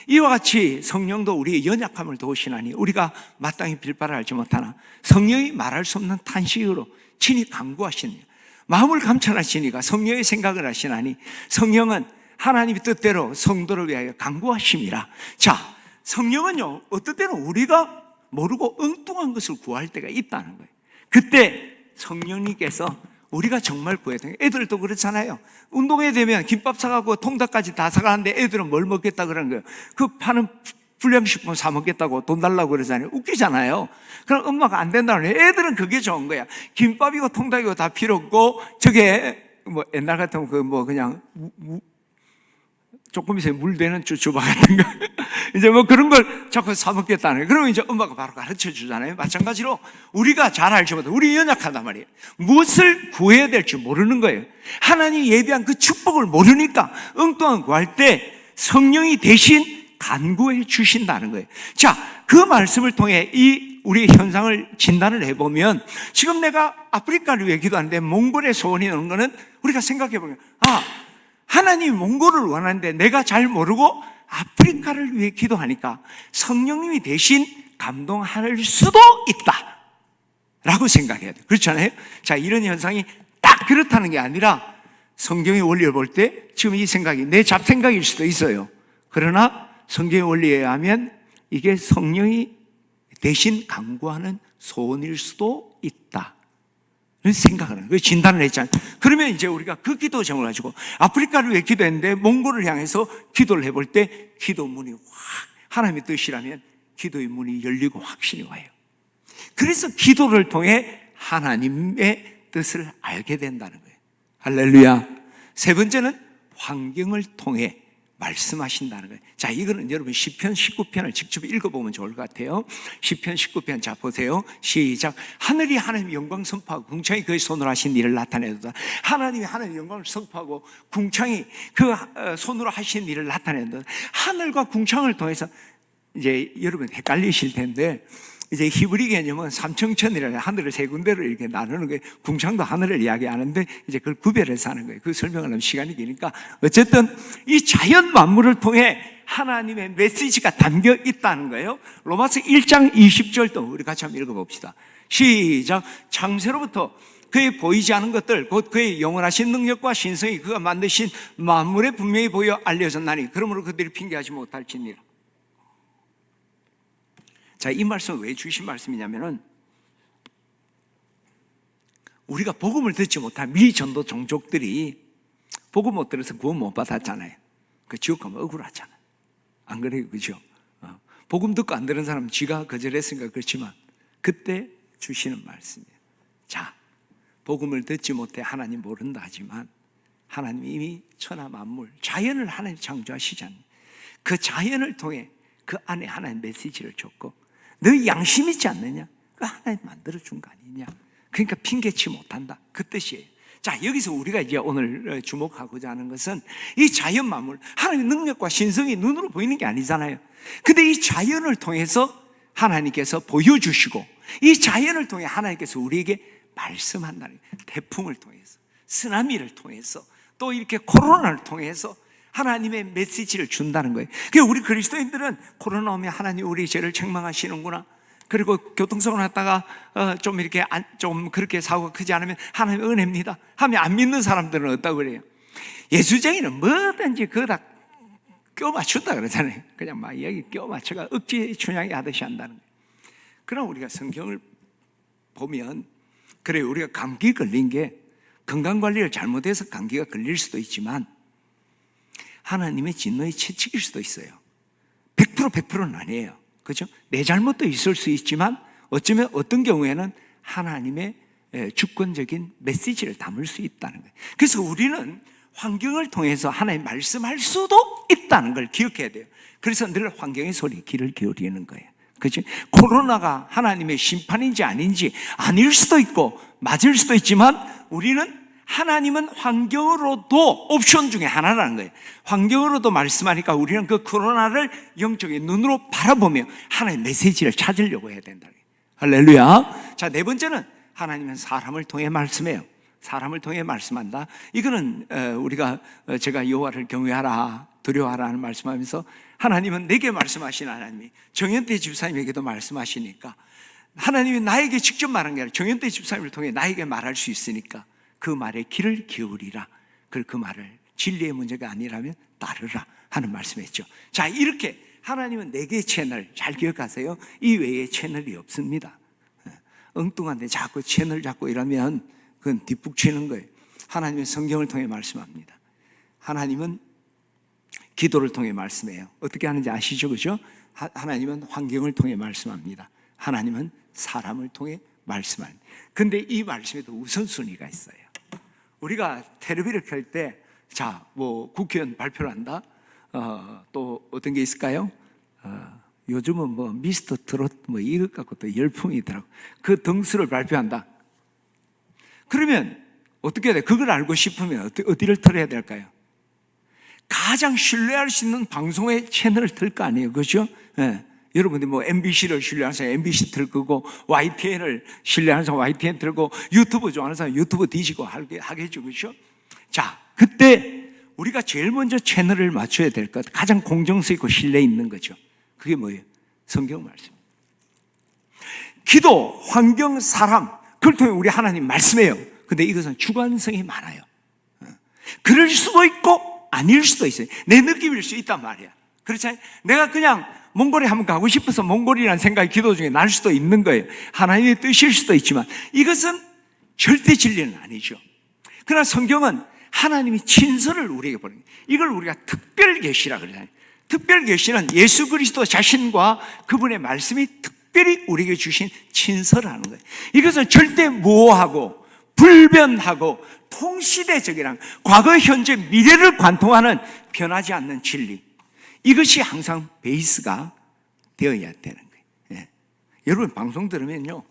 이와 같이 성령도 우리의 연약함을 도우시나니 우리가 마땅히 빌바를 알지 못하나 성령이 말할 수 없는 탄식으로 친히 간구하시니 마음을 감찰하시니가 성령의 생각을 하시나니 성령은 하나님의 뜻대로 성도를 위하여 간구하심이라. 자, 성령은요 어떨 때는 우리가 모르고 엉뚱한 것을 구할 때가 있다는 거예요. 그때 성령님께서 우리가 정말 구해야 돼요. 애들도 그렇잖아요. 운동회 되면 김밥 사가고 통닭까지 다 사가는데 애들은 뭘 먹겠다 그러는 거예요. 그 파는 불량식품 사 먹겠다고 돈 달라고 그러잖아요. 웃기잖아요. 그럼 엄마가 안 된다는 거예요. 애들은 그게 좋은 거야. 김밥이고 통닭이고 다 필요 없고 저게 뭐 옛날 같으면 그 뭐 그냥 조금 있으면 물되는 쭈쭈바 같은 거 이제 뭐 그런 걸 자꾸 사 먹겠다는 거예요. 그러면 이제 엄마가 바로 가르쳐 주잖아요. 마찬가지로 우리가 잘 알지 못해 우리 연약하단 말이에요. 무엇을 구해야 될지 모르는 거예요. 하나님이 예비한 그 축복을 모르니까 엉뚱한 구할 때 성령이 대신 간구해 주신다는 거예요. 자, 그 말씀을 통해 이 우리 현상을 진단을 해보면 지금 내가 아프리카를 위해 기도하는데 몽골의 소원이 오는 거는 우리가 생각해 보면 하나님이 몽골을 원하는데 내가 잘 모르고 아프리카를 위해 기도하니까 성령님이 대신 감동할 수도 있다 라고 생각해야 돼요. 그렇잖아요. 자, 이런 현상이 딱 그렇다는 게 아니라 성경의 원리를 볼 때 지금 이 생각이 내 잡생각일 수도 있어요. 그러나 성경의 원리에 의하면 이게 성령이 대신 간구하는 소원일 수도 있다 생각하는 거예요. 진단을 했잖아요. 그러면 이제 우리가 그 기도 제목을 가지고 아프리카를 위해 기도했는데 몽골을 향해서 기도를 해볼 때 기도 문이 확 하나님의 뜻이라면 기도의 문이 열리고 확신이 와요. 그래서 기도를 통해 하나님의 뜻을 알게 된다는 거예요. 할렐루야. 세 번째는 환경을 통해 말씀하신다는 거예요. 자, 이거는 여러분 시편 19편을 직접 읽어보면 좋을 것 같아요. 시편 19편 자 보세요. 시작. 하늘이 하나님의 영광을 선포하고 궁창이 그의 손으로 하신 일을 나타내도다. 하나님이 하나님의 영광을 선포하고 궁창이 그 손으로 하신 일을 나타내도다. 하늘과 궁창을 통해서 이제 여러분 헷갈리실 텐데 이제 히브리 개념은 삼청천이라는 하늘을 세 군데로 이렇게 나누는 거예요. 궁창도 하늘을 이야기하는데 이제 그걸 구별해서 하는 거예요. 그 설명을 하면 시간이 기니까 어쨌든 이 자연 만물을 통해 하나님의 메시지가 담겨 있다는 거예요. 로마서 1장 20절도 우리 같이 한번 읽어봅시다. 시작. 창세로부터 그의 보이지 않은 것들 곧 그의 영원하신 능력과 신성이 그가 만드신 만물에 분명히 보여 알려졌나니 그러므로 그들이 핑계하지 못할지니라. 자, 이 말씀은 왜 주신 말씀이냐면은 우리가 복음을 듣지 못한 미전도 종족들이 복음 못 들어서 구원 못 받았잖아요. 그 지옥 가면 억울하잖아. 안 그래요? 그죠? 복음 듣고 안 들은 사람은 지가 거절했으니까 그렇지만 그때 주시는 말씀이에요. 자, 복음을 듣지 못해 하나님 모른다 하지만 하나님이 이미 천하 만물 자연을 하나님 창조하시잖아요. 그 자연을 통해 그 안에 하나님 메시지를 줬고 너희 양심 있지 않느냐? 그 하나님 만들어준 거 아니냐? 그러니까 핑계치 못한다 그 뜻이에요. 자, 여기서 우리가 이제 오늘 주목하고자 하는 것은 이 자연 만물 하나님의 능력과 신성이 눈으로 보이는 게 아니잖아요. 근데 이 자연을 통해서 하나님께서 보여주시고 이 자연을 통해 하나님께서 우리에게 말씀한다는 거예요. 태풍을 통해서 쓰나미를 통해서 또 이렇게 코로나를 통해서 하나님의 메시지를 준다는 거예요. 그러니까 우리 그리스도인들은 코로나 오면 하나님 우리 죄를 책망하시는구나. 그리고 교통사고 났다가 좀 이렇게 좀 그렇게 사고가 크지 않으면 하나님의 은혜입니다 하면 안 믿는 사람들은 어떻다고 그래요? 예수쟁이는 뭐든지 그거다 껴 맞춘다 그러잖아요. 그냥 막 여기 껴 맞춰가 억지 춘향이 하듯이 한다는 거예요. 그럼 우리가 성경을 보면 그래 우리가 감기 걸린 게 건강관리를 잘못해서 감기가 걸릴 수도 있지만 하나님의 진노의 채찍일 수도 있어요. 100%는 아니에요. 그렇죠? 내 잘못도 있을 수 있지만 어쩌면 어떤 경우에는 하나님의 주권적인 메시지를 담을 수 있다는 거예요. 그래서 우리는 환경을 통해서 하나님 말씀할 수도 있다는 걸 기억해야 돼요. 그래서 늘 환경의 소리에 귀를 기울이는 거예요. 그렇죠? 코로나가 하나님의 심판인지 아닌지 아닐 수도 있고 맞을 수도 있지만 우리는 하나님은 환경으로도 옵션 중에 하나라는 거예요. 환경으로도 말씀하니까 우리는 그 코로나를 영적인 눈으로 바라보며 하나님의 메시지를 찾으려고 해야 된다는 거예요. 할렐루야. 자, 네 번째는 하나님은 사람을 통해 말씀해요. 사람을 통해 말씀한다. 이거는 우리가 제가 여호와를 경외하라 두려워하라 하는 말씀하면서 하나님은 내게 말씀하신 하나님이 정현태 집사님에게도 말씀하시니까 하나님이 나에게 직접 말한 게 아니라 정현태 집사님을 통해 나에게 말할 수 있으니까 그 말에 귀를 기울이라. 그 말을 진리의 문제가 아니라면 따르라 하는 말씀했죠. 자, 이렇게 하나님은 네 개의 채널 잘 기억하세요. 이 외에 채널이 없습니다. 엉뚱한데 자꾸 채널 잡고 이러면 그건 뒷북치는 거예요. 하나님은 성경을 통해 말씀합니다. 하나님은 기도를 통해 말씀해요. 어떻게 하는지 아시죠? 그죠? 하나님은 환경을 통해 말씀합니다. 하나님은 사람을 통해 말씀합니다. 근데 이 말씀에도 우선순위가 있어요. 우리가 텔레비를 켤 때, 자, 뭐 국회의원 발표를 한다. 또 어떤 게 있을까요? 요즘은 뭐 미스터 트롯 뭐 이것 갖고 또 열풍이더라고. 그 등수를 발표한다. 그러면 어떻게 해야 돼? 그걸 알고 싶으면 어디를 틀어야 될까요? 가장 신뢰할 수 있는 방송의 채널을 틀 거 아니에요, 그렇죠? 예. 여러분들 뭐 MBC를 신뢰하는 사람 MBC 틀 거고, YTN을 신뢰하는 사람 YTN 틀고, 유튜브 좋아하는 사람 유튜브 뒤지고 하겠죠, 그렇죠? 자, 그때 우리가 제일 먼저 채널을 맞춰야 될 것, 가장 공정성 있고 신뢰 있는 거죠. 그게 뭐예요? 성경 말씀. 기도, 환경, 사람, 그걸 통해 우리 하나님 말씀해요. 근데 이것은 주관성이 많아요. 그럴 수도 있고 아닐 수도 있어요. 내 느낌일 수 있단 말이야. 그렇잖아요. 내가 그냥 몽골에 한번 가고 싶어서 몽골이라는 생각이 기도 중에 날 수도 있는 거예요. 하나님의 뜻일 수도 있지만 이것은 절대 진리는 아니죠. 그러나 성경은 하나님이 친서를 우리에게 보는 거예요. 이걸 우리가 특별 계시라 그러잖아요. 특별 계시는 예수 그리스도 자신과 그분의 말씀이 특별히 우리에게 주신 친서라는 거예요. 이것은 절대 모호하고 불변하고 통시대적이란 과거, 현재, 미래를 관통하는 변하지 않는 진리, 이것이 항상 베이스가 되어야 되는 거예요. 예. 여러분 방송 들으면요,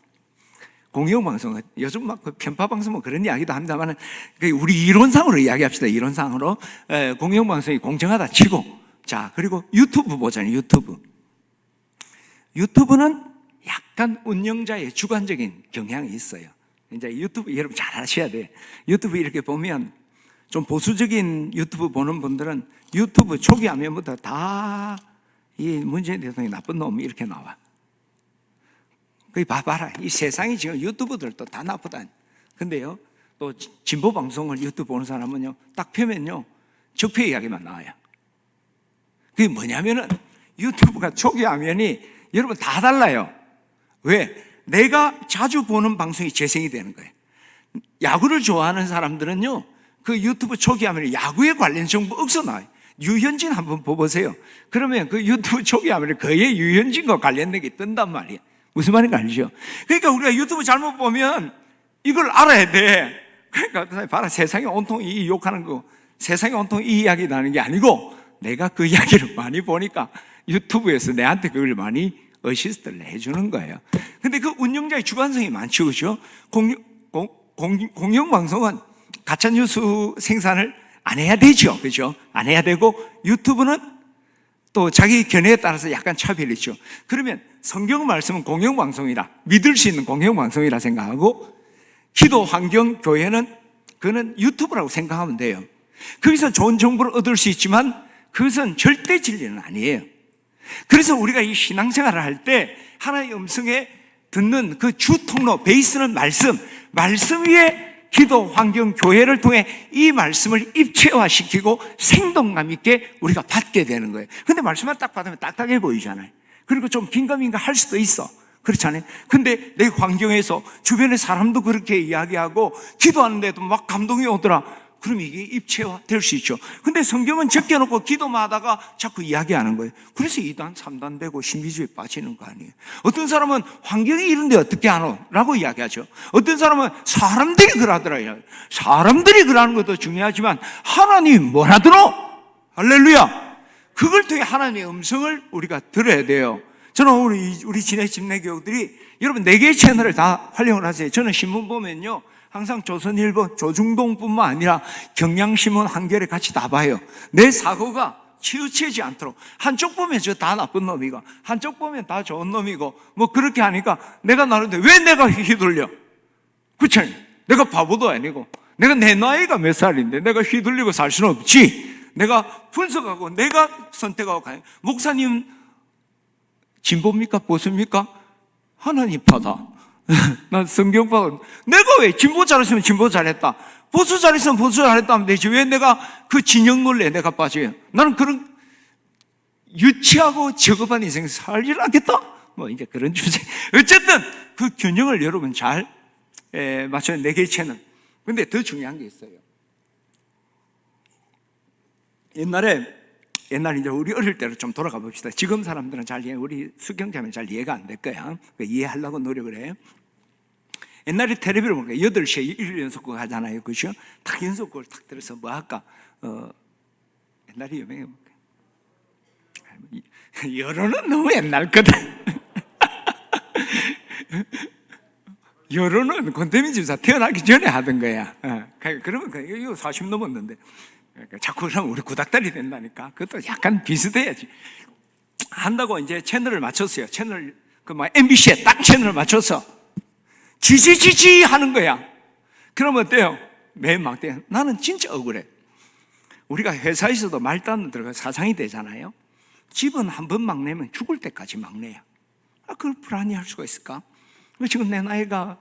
공영방송, 요즘 막 편파방송 뭐 그런 이야기도 합니다만, 우리 이론상으로 이야기합시다. 이론상으로 공영방송이 공정하다 치고, 자, 그리고 유튜브 보잖아요. 유튜브는 약간 운영자의 주관적인 경향이 있어요. 이제 유튜브 여러분 잘 아셔야 돼. 유튜브 이렇게 보면 좀 보수적인 유튜브 보는 분들은 유튜브 초기 화면부터 다 이 문재인 대통령이 나쁜 놈 이렇게 나와. 그 봐봐라. 이 세상이 지금 유튜브들도 다 나쁘다. 근데요, 또 진보 방송을 유튜브 보는 사람은요, 딱 펴면요, 적폐 이야기만 나와요. 그게 뭐냐면은 유튜브가 초기 화면이 여러분 다 달라요. 왜? 내가 자주 보는 방송이 재생이 되는 거예요. 야구를 좋아하는 사람들은요, 그 유튜브 초기 화면에 야구에 관련 정보 억서 나와요. 유현진 한번 보세요. 그러면 그 유튜브 초기 화면에 거의 유현진과 관련된 게 뜬단 말이에요. 무슨 말인지 알죠? 그러니까 우리가 유튜브 잘못 보면 이걸 알아야 돼. 그러니까 봐라, 세상이 온통 이 욕하는 거, 세상이 온통 이 이야기 나는 게 아니고 내가 그 이야기를 많이 보니까 유튜브에서 내한테 그걸 많이 어시스트를 해주는 거예요. 근데 그 운영자의 주관성이 많죠, 그죠? 공영방송은 가짜뉴스 생산을 안 해야 되죠, 그죠? 안 해야 되고, 유튜브는 또 자기 견해에 따라서 약간 차별이 있죠. 그러면 성경 말씀은 공영방송이라, 믿을 수 있는 공영방송이라 생각하고, 기도, 환경, 교회는 그거는 유튜브라고 생각하면 돼요. 거기서 좋은 정보를 얻을 수 있지만 그것은 절대 진리는 아니에요. 그래서 우리가 이 신앙생활을 할 때 하나님의 음성에 듣는 그 주 통로, 베이스는 말씀 위에 기도, 환경, 교회를 통해 이 말씀을 입체화시키고 생동감 있게 우리가 받게 되는 거예요. 근데 말씀만 딱 받으면 딱딱해 보이잖아요. 그리고 좀 긴가민가 할 수도 있어. 그렇잖아요. 근데 내 환경에서 주변의 사람도 그렇게 이야기하고 기도하는데도 막 감동이 오더라. 그럼 이게 입체화 될 수 있죠. 근데 성경은 적혀놓고 기도만 하다가 자꾸 이야기하는 거예요. 그래서 2단, 3단 되고 신비주의에 빠지는 거 아니에요. 어떤 사람은 환경이 이런데 어떻게 하노? 라고 이야기하죠. 어떤 사람은 사람들이 그러더라고요. 사람들이 그러는 것도 중요하지만 하나님이 뭘 하더노? 할렐루야. 그걸 통해 하나님의 음성을 우리가 들어야 돼요. 저는 우리 진해 집내교육들이 여러분 4개의 채널을 다 활용을 하세요. 저는 신문 보면요, 항상 조선일보, 조중동뿐만 아니라 경향신문, 한겨레 같이 다 봐요. 내 사고가 치우치지 않도록. 한쪽 보면 저 다 나쁜 놈이고 한쪽 보면 다 좋은 놈이고 뭐 그렇게 하니까 내가 나는데 왜 내가 휘둘려? 그렇죠? 내가 바보도 아니고 내가 내 나이가 몇 살인데 내가 휘둘리고 살 수는 없지. 내가 분석하고 내가 선택하고 가요. 목사님 진보입니까? 보수입니까? 하나님파다. 난 성경파다. 내가 왜 진보 잘했으면 진보 잘했다, 보수 잘했으면 보수 잘했다 하면 되지. 왜 내가 그 진영 논리에 내가 빠져요? 나는 그런 유치하고 저급한 인생 살질 않겠다. 뭐 이제 그런 주제. 어쨌든 그 균형을 여러분 잘 맞춰야 4개의 채널. 근데 더 중요한 게 있어요. 옛날에 이제 우리 어릴 때로 좀 돌아가 봅시다. 지금 사람들은 잘 이해, 우리 수경자면 잘 이해가 안 될 거야. 이해하려고 노력을 해요. 옛날에 텔레비를 보니까 8시에 1연속극 하잖아요. 그죠? 딱 연속극을 딱 들어서 뭐 할까? 옛날에 유명해 볼까요? 여론은 너무 옛날 거다. 여론은 권태민 집사 태어나기 전에 하던 거야. 그러면 이거 40 넘었는데 자꾸 그러면 우리 구닥다리 된다니까. 그것도 약간 비슷해야지. 한다고 이제 채널을 맞췄어요. 채널 MBC에 딱 채널을 맞춰서 지지지지 하는 거야. 그러면 어때요? 매일 막 돼요. 나는 진짜 억울해. 우리가 회사에서도 말도 안 들어가 사장이 되잖아요. 집은 한 번 막 내면 죽을 때까지 막 내요. 그걸 불안해할 수가 있을까? 지금 내 나이가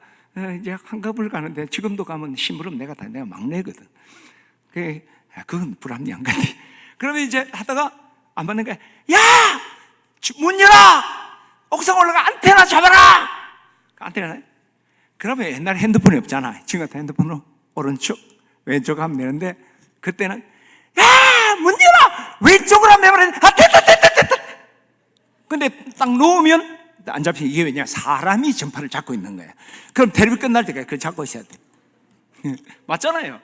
이제 한갑을 가는데 지금도 가면 심부름 내가 막내거든. 그건 불합리한 것 같아. 그러면 이제 하다가 안 받는 거야. 야! 문 열어! 옥상 올라가 안테나 잡아라! 안테나. 그러면 옛날에 핸드폰이 없잖아. 지금 같은 핸드폰으로 오른쪽, 왼쪽 하면 되는데 그때는 야! 문 열어! 왼쪽으로 하면 해버리네. 됐다! 근데 딱 놓으면 안 잡히는 이게 왜냐? 사람이 전파를 잡고 있는 거야. 그럼 텔레비 끝날 때까지 그걸 잡고 있어야 돼. 맞잖아요.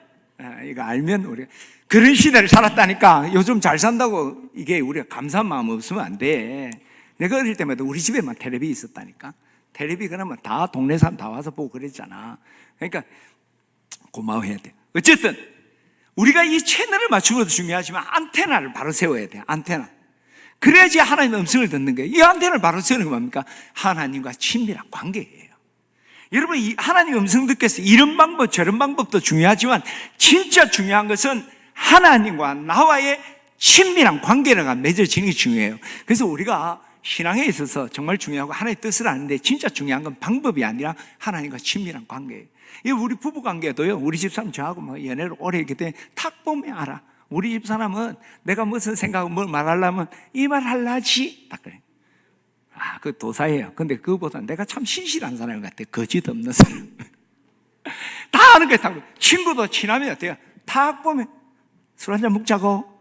이거 알면 우리가 그런 시대를 살았다니까. 요즘 잘 산다고 이게 우리가 감사한 마음 없으면 안 돼. 내가 어릴 때마다 우리 집에만 텔레비 있었다니까. 텔레비 그러면 다 동네 사람 다 와서 보고 그랬잖아. 그러니까 고마워해야 돼. 어쨌든 우리가 이 채널을 맞추는 것도 중요하지만 안테나를 바로 세워야 돼. 안테나. 그래야지 하나님의 음성을 듣는 거예요. 이 안테나를 바로 세우는 게 뭡니까? 하나님과 친밀한 관계예요. 여러분, 이 하나님의 음성 듣기 위해서 이런 방법 저런 방법도 중요하지만 진짜 중요한 것은 하나님과 나와의 친밀한 관계가 맺어지는 게 중요해요. 그래서 우리가 신앙에 있어서 정말 중요하고 하나님의 뜻을 아는데 진짜 중요한 건 방법이 아니라 하나님과 친밀한 관계예요. 우리 부부 관계도요. 우리 집사람 저하고 연애를 오래 했기 때문에 탁 보면 알아. 우리 집사람은 내가 무슨 생각하고 뭘 말하려면 이 말 할라지 딱 그래. 그 도사예요. 근데 그거보다 내가 참 신실한 사람 같아. 거짓 없는 사람. 다 아는 거야. 다. 친구도 친하면 어때요? 탁 보면 술 한잔 먹자고.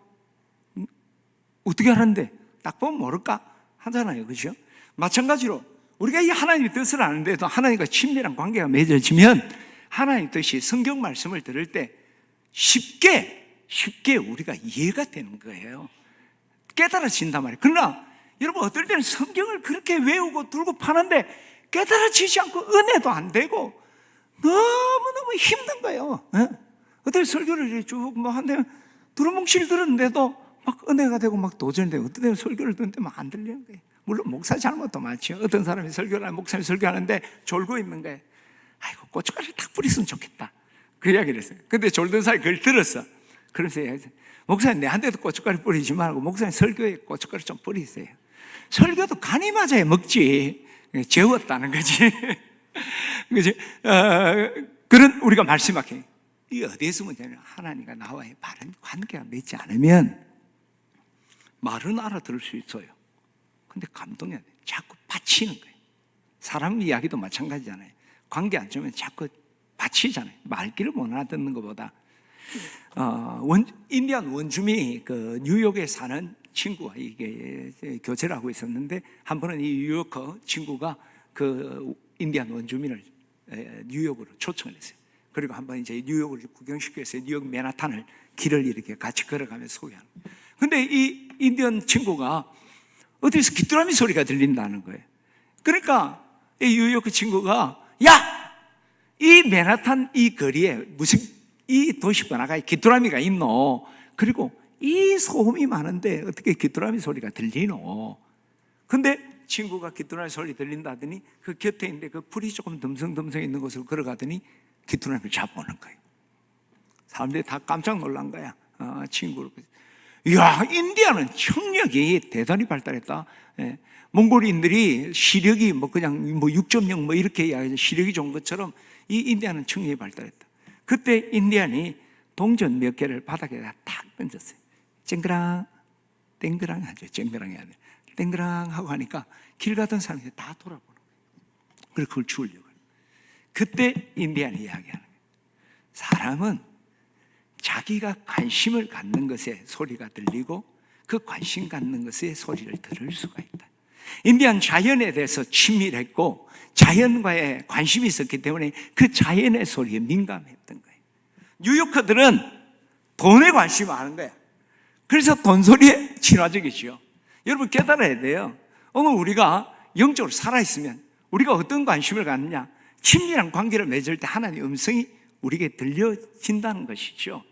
어떻게 하는데? 딱 보면 모를까? 하잖아요. 그죠? 마찬가지로 우리가 이 하나님의 뜻을 아는데도 하나님과 친밀한 관계가 맺어지면 하나님의 뜻이 성경 말씀을 들을 때 쉽게 우리가 이해가 되는 거예요. 깨달아진단 말이에요. 그러나 여러분 어떨 때는 성경을 그렇게 외우고 들고 파는데 깨달아지지 않고 은혜도 안 되고 너무너무 힘든 거예요. 어떨 때 설교를 쭉 한데 두루뭉실 들었는데도 막 은혜가 되고 막 도전되고 어떨 때는 설교를 듣는데 막 안 들리는 거예요. 물론 목사 잘못도 많죠. 어떤 사람이 설교를 하는 목사님 설교하는데 졸고 있는 거예요. 아이고 고춧가루 딱 뿌렸으면 좋겠다. 그 이야기를 했어요. 근데 졸던 사람이 그걸 들었어. 그래서 목사님 내한테도 고춧가루 뿌리지 말고 목사님 설교에 고춧가루 좀 뿌리세요. 설교도 간이 맞아야 먹지. 재웠다는 거지. 그지? 그런 우리가 말씀하게 이게 어디에서 문제냐면 하나님과 나와의 바른 관계가 맺지 않으면 말은 알아들을 수 있어요. 근데 감동해야 돼. 자꾸 받치는 거예요. 사람 이야기도 마찬가지잖아요. 관계 안 좋으면 자꾸 받치잖아요. 말귀를 못 알아듣는 것보다. 인디안 원주민이 그 뉴욕에 사는 친구와 이게 교제를 하고 있었는데 한 번은 이 뉴요커 친구가 그 인디안 원주민을 뉴욕으로 초청을 했어요. 그리고 한 번 이제 뉴욕을 구경시키기 위해서 뉴욕 맨하탄을 길을 이렇게 같이 걸어가면서 소개하는 거예요. 근데 이 인디언 친구가 어디서 귀뚜라미 소리가 들린다는 거예요. 그러니까 이 뉴요커 친구가 야! 이 맨하탄 이 거리에 무슨 이 도시 번화가에 귀뚜라미가 있노? 그리고 이 소음이 많은데 어떻게 귀뚜라미 소리가 들리노? 근데 친구가 귀뚜라미 소리 들린다더니 그 곁에 있는데 그 풀이 조금 듬성듬성 있는 곳으로 걸어가더니 귀뚜라미를 잡아오는 거예요. 사람들이 다 깜짝 놀란 거야. 친구를. 이야, 인디아는 청력이 대단히 발달했다. 예. 몽골인들이 시력이 그냥 6.0 이렇게 이야기해서 시력이 좋은 것처럼 이 인디아는 청력이 발달했다. 그때 인디안이 동전 몇 개를 바닥에다 탁 던졌어요. 쨍그랑, 땡그랑 하죠. 쨍그랑 해야 돼. 땡그랑 하고 하니까 길 가던 사람들이 다 돌아보는 거예요. 그래서 그걸 주우려고. 그때 인디안이 이야기하는 거예요. 사람은 자기가 관심을 갖는 것에 소리가 들리고 그 관심 갖는 것에 소리를 들을 수가 있다. 인디안 자연에 대해서 친밀했고 자연과의 관심이 있었기 때문에 그 자연의 소리에 민감했던 거예요. 뉴요커들은 돈에 관심을 하는 거예요. 그래서 돈 소리에 친화적이죠. 여러분 깨달아야 돼요. 오늘 우리가 영적으로 살아있으면 우리가 어떤 관심을 갖느냐, 친밀한 관계를 맺을 때 하나님의 음성이 우리에게 들려진다는 것이죠.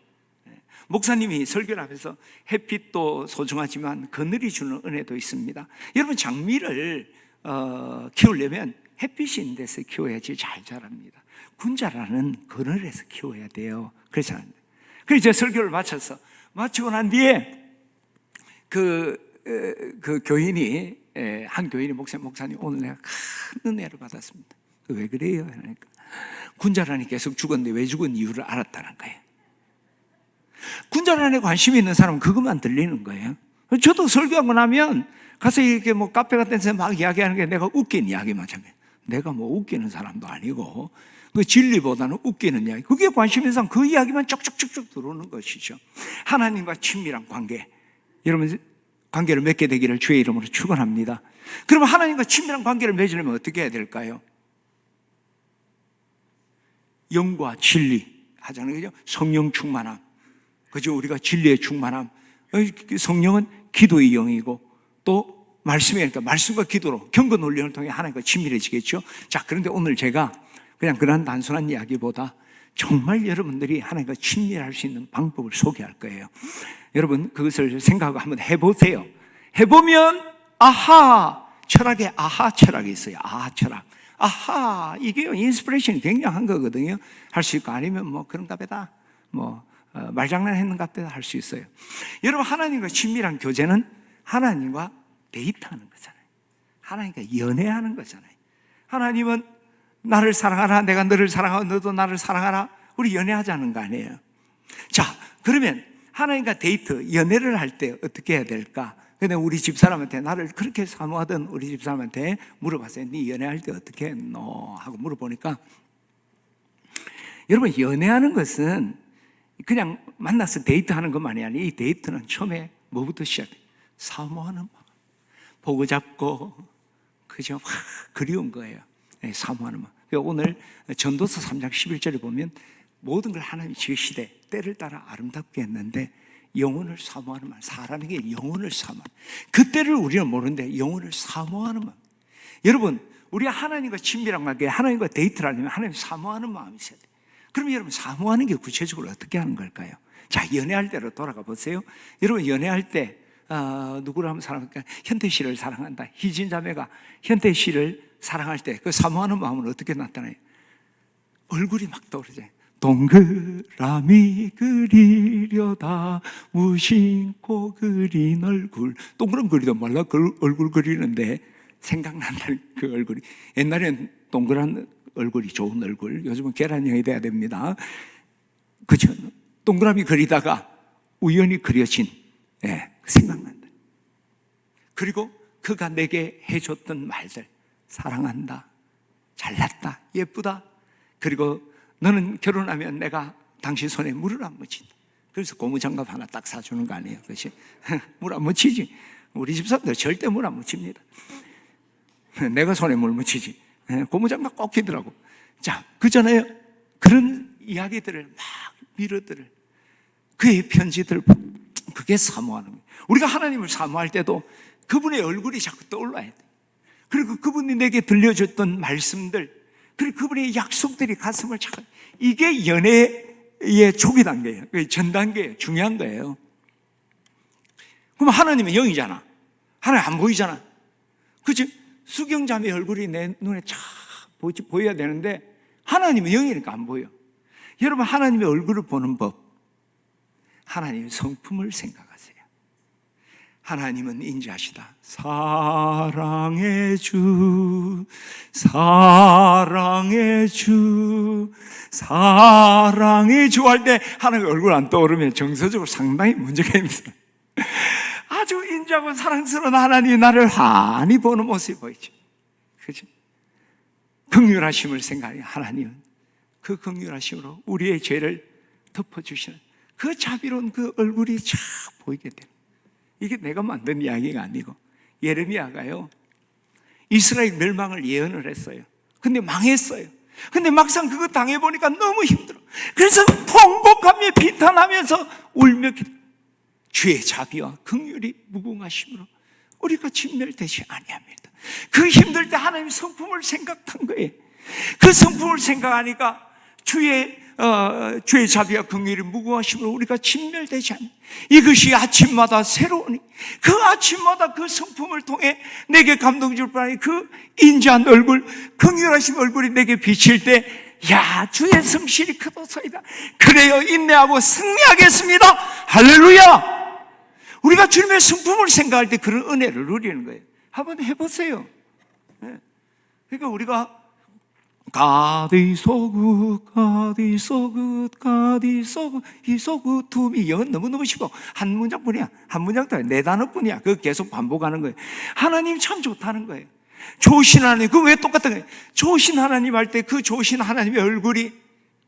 목사님이 설교를 하면서 햇빛도 소중하지만 그늘이 주는 은혜도 있습니다. 여러분 장미를 키우려면 햇빛이 있는 데서 키워야지 잘 자랍니다. 군자라는 그늘에서 키워야 돼요. 그렇지 않나요? 그래서 제 설교를 마치고 난 뒤에 그 교인이, 한 교인이 목사님 오늘 내가 큰 은혜를 받았습니다. 왜 그래요? 그러니까 군자란이 계속 죽었는데 왜 죽은 이유를 알았다는 거예요. 군자란에 관심이 있는 사람은 그것만 들리는 거예요. 저도 설교하고 나면 가서 이렇게 뭐 카페 같은 데서 막 이야기하는 게 내가 웃긴 이야기만 하면, 내가 뭐 웃기는 사람도 아니고 그 진리보다는 웃기는 이야기, 그게 관심 있는 사람 그 이야기만 쭉쭉쭉쭉 들어오는 것이죠. 하나님과 친밀한 관계, 여러분 관계를 맺게 되기를 주의 이름으로 축원합니다. 그러면 하나님과 친밀한 관계를 맺으려면 어떻게 해야 될까요? 영과 진리 하잖아요. 그죠? 성령 충만함. 그죠? 우리가 진리의 충만함. 성령은 기도의 영이고 또 말씀이니까 말씀과 기도로 경건 훈련을 통해 하나님과 친밀해지겠죠. 자, 그런데 오늘 제가 그냥 그런 단순한 이야기보다 정말 여러분들이 하나님과 친밀할 수 있는 방법을 소개할 거예요. 여러분 그것을 생각하고 한번 해보세요. 해보면 아하, 철학에 아하 철학이 있어요. 아하 철학. 아하, 이게 인스피레이션이 굉장한 거거든요. 할 수 있고, 아니면 뭐 그런가 보다 말장난 했는가 보다 할 수 있어요. 여러분 하나님과 친밀한 교제는 하나님과 데이트하는 거잖아요. 하나님과 연애하는 거잖아요. 하나님은 나를 사랑하라, 내가 너를 사랑하고 너도 나를 사랑하라, 우리 연애하자는 거 아니에요. 자, 그러면 하나님과 데이트, 연애를 할 때 어떻게 해야 될까? 근데 우리 집사람한테, 나를 그렇게 사모하던 우리 집사람한테 물어봤어요. 네 연애할 때 어떻게 했노? 하고 물어보니까, 여러분 연애하는 것은 그냥 만나서 데이트하는 것만이 아니에요. 이 데이트는 처음에 뭐부터 시작해요? 사모하는 마음, 보고 잡고, 그죠? 막 그리운 거예요. 네, 사모하는 마음. 오늘 전도서 3장 11절에 보면 모든 걸 하나님이 지으시되 때를 따라 아름답게 했는데 영혼을 사모하는 마음, 사람에게 영혼을 사모하는, 그 때를 우리는 모르는데 영혼을 사모하는 마음. 여러분 우리가 하나님과 친밀한 관계, 하나님과 데이트를 하려면 하나님 사모하는 마음이 있어야 돼요. 그러면 여러분 사모하는 게 구체적으로 어떻게 하는 걸까요? 자, 연애할 때로 돌아가 보세요. 여러분 연애할 때 누구를 한번 사랑할까? 현태 씨를 사랑한다. 희진 자매가 현태 씨를 사랑할 때 그 사모하는 마음은 어떻게 나타나요? 얼굴이 막 떠오르잖아요. 동그라미 그리려다 무심코 그린 얼굴. 동그라미 그리도 말라 그 얼굴 그리는데 생각난다는 그 얼굴이. 옛날엔 동그란 얼굴이 좋은 얼굴, 요즘은 계란형이 돼야 됩니다. 그죠? 동그라미 그리다가 우연히 그려진, 생각난다. 그리고 그가 내게 해줬던 말들, 사랑한다, 잘났다, 예쁘다, 그리고 너는 결혼하면 내가 당신 손에 물을 안 묻힌다. 그래서 고무장갑 하나 딱 사주는 거 아니에요? 그렇지? 물 안 묻히지. 우리 집 사람들 절대 물 안 묻힙니다. 내가 손에 물 묻히지. 고무장갑 꼭 끼더라고. 자, 그전에 그런 이야기들을 막 미러들을, 그의 편지들, 그게 사모하는 거예요. 우리가 하나님을 사모할 때도 그분의 얼굴이 자꾸 떠올라야 돼. 그리고 그분이 내게 들려줬던 말씀들, 그리고 그분의 약속들이 가슴을 차고, 이게 연애의 초기 단계예요. 전 단계예요. 중요한 거예요. 그럼 하나님은 영이잖아. 하나님 안 보이잖아. 그치? 수경자매의 얼굴이 내 눈에 쫙 보여야 되는데 하나님은 영이니까 안 보여. 여러분 하나님의 얼굴을 보는 법, 하나님의 성품을 생각하세요. 하나님은 인자하시다. 사랑의 주, 사랑의 주, 사랑의 주 할 때 하나님의 얼굴 안 떠오르면 정서적으로 상당히 문제가 있어요. 아주 인자하고 사랑스러운 하나님이 나를 환히 보는 모습이 보이죠. 그죠? 긍휼하심을 생각해. 하나님은 그 긍휼하심으로 우리의 죄를 덮어주시는 그 자비로운 그 얼굴이 쫙 보이게 돼요. 이게 내가 만든 이야기가 아니고 예레미야가요, 이스라엘 멸망을 예언을 했어요. 근데 망했어요. 근데 막상 그거 당해보니까 너무 힘들어. 그래서 통곡하며 비탄하면서 울며 주의 자비와 긍휼이 무궁하심으로 우리가 진멸되지 아니합니다. 그 힘들 때 하나님 성품을 생각한 거예요. 그 성품을 생각하니까 주의 자비와 긍휼이 무궁하심으로 우리가 진멸되지 않는, 이것이 아침마다 새로우니 그 아침마다 그 성품을 통해 내게 감동 줄 뿐아니 그 인자한 얼굴, 긍휼하신 얼굴이 내게 비칠 때, 야, 주의 성실이 크도소이다. 그래요, 인내하고 승리하겠습니다. 할렐루야. 우리가 주님의 성품을 생각할 때 그런 은혜를 누리는 거예요. 한번 해보세요. 그러니까 우리가 God is so good, God is so good, God is so good, He's so good to me. 영은 너무너무 쉽고 한 문장뿐이야. 한 문장도 아니야. 네 단어뿐이야. 그거 계속 반복하는 거예요. 하나님 참 좋다는 거예요. 좋으신 하나님, 그거 왜 똑같은 거예요? 좋으신 하나님 할 때 그 좋으신 하나님의 얼굴이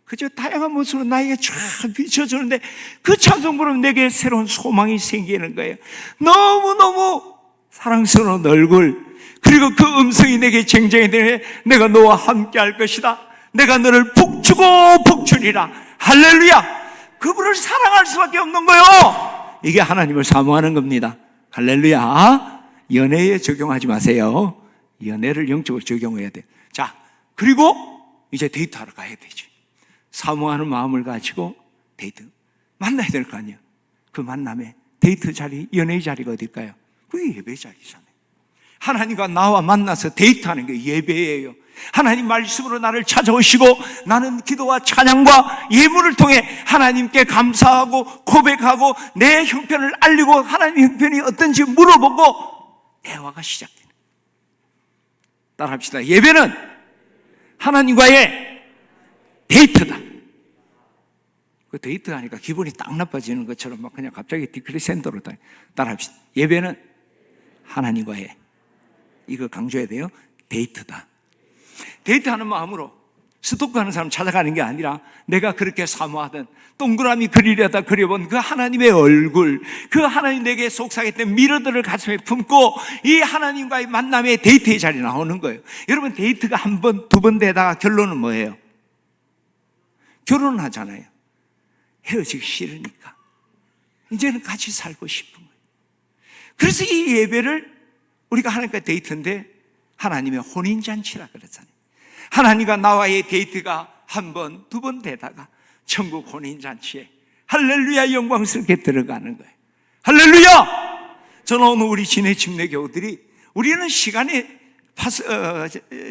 그저 다양한 모습으로 나에게 쫙 비춰주는데 그 찬송 부르면 내게 새로운 소망이 생기는 거예요. 너무너무 사랑스러운 얼굴, 그리고 그 음성이 내게 쟁쟁이 되네. 내가 너와 함께 할 것이다. 내가 너를 복주고 복주리라. 할렐루야. 그분을 사랑할 수밖에 없는 거예요. 이게 하나님을 사모하는 겁니다. 할렐루야. 연애에 적용하지 마세요. 연애를 영적으로 적용해야 돼요. 자, 그리고 이제 데이트하러 가야 되지. 사모하는 마음을 가지고 데이트 만나야 될 거 아니에요. 그 만남에 데이트 자리, 연애의 자리가 어딜까요? 그게 예배 자리잖아요. 하나님과 나와 만나서 데이트하는 게 예배예요. 하나님 말씀으로 나를 찾아오시고 나는 기도와 찬양과 예물을 통해 하나님께 감사하고 고백하고 내 형편을 알리고 하나님 형편이 어떤지 물어보고 대화가 시작되는. 따라합시다. 예배는 하나님과의 데이트다. 그 데이트하니까 기분이 딱 나빠지는 것처럼 막 그냥 갑자기 디크리센도로 따라합시다. 예배는 하나님과의, 이거 강조해야 돼요. 데이트다. 데이트하는 마음으로 스토크하는 사람 찾아가는 게 아니라 내가 그렇게 사모하던 동그라미 그리려다 그려본 그 하나님의 얼굴, 그 하나님 내게 속삭였던 미러들을 가슴에 품고 이 하나님과의 만남의 데이트의 자리에 나오는 거예요. 여러분, 데이트가 한 번, 두 번 되다가 결론은 뭐예요? 결혼을 하잖아요. 헤어지기 싫으니까 이제는 같이 살고 싶은 거예요. 그래서 이 예배를 우리가 하나님과 데이트인데 하나님의 혼인잔치라 그랬잖아요. 하나님과 나와의 데이트가 한 번, 두 번 되다가 천국 혼인잔치에 할렐루야 영광스럽게 들어가는 거예요. 할렐루야! 저는 오늘 우리 진해 침례 교우들이, 우리는 시간에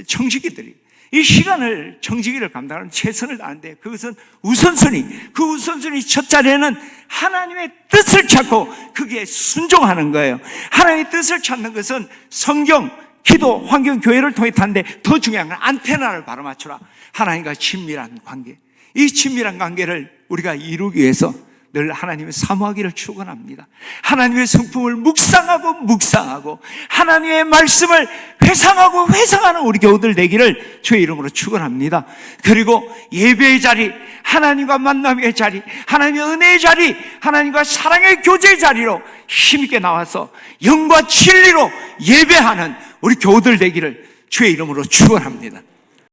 청지기들이 이 시간을, 청지기를 감당하는 최선을 다하는데 그것은 우선순위, 그 우선순위 첫 자리에는 하나님의 뜻을 찾고 그게 순종하는 거예요. 하나님의 뜻을 찾는 것은 성경, 기도, 환경, 교회를 통해 타는데 더 중요한 건 안테나를 바로 맞추라. 하나님과 친밀한 관계, 이 친밀한 관계를 우리가 이루기 위해서 늘 하나님의 사모하기를 축원합니다. 하나님의 성품을 묵상하고 하나님의 말씀을 회상하는 우리 교우들 되기를 주의 이름으로 축원합니다. 그리고 예배의 자리, 하나님과 만남의 자리, 하나님의 은혜의 자리, 하나님과 사랑의 교제의 자리로 힘있게 나와서 영과 진리로 예배하는 우리 교우들 되기를 주의 이름으로 축원합니다.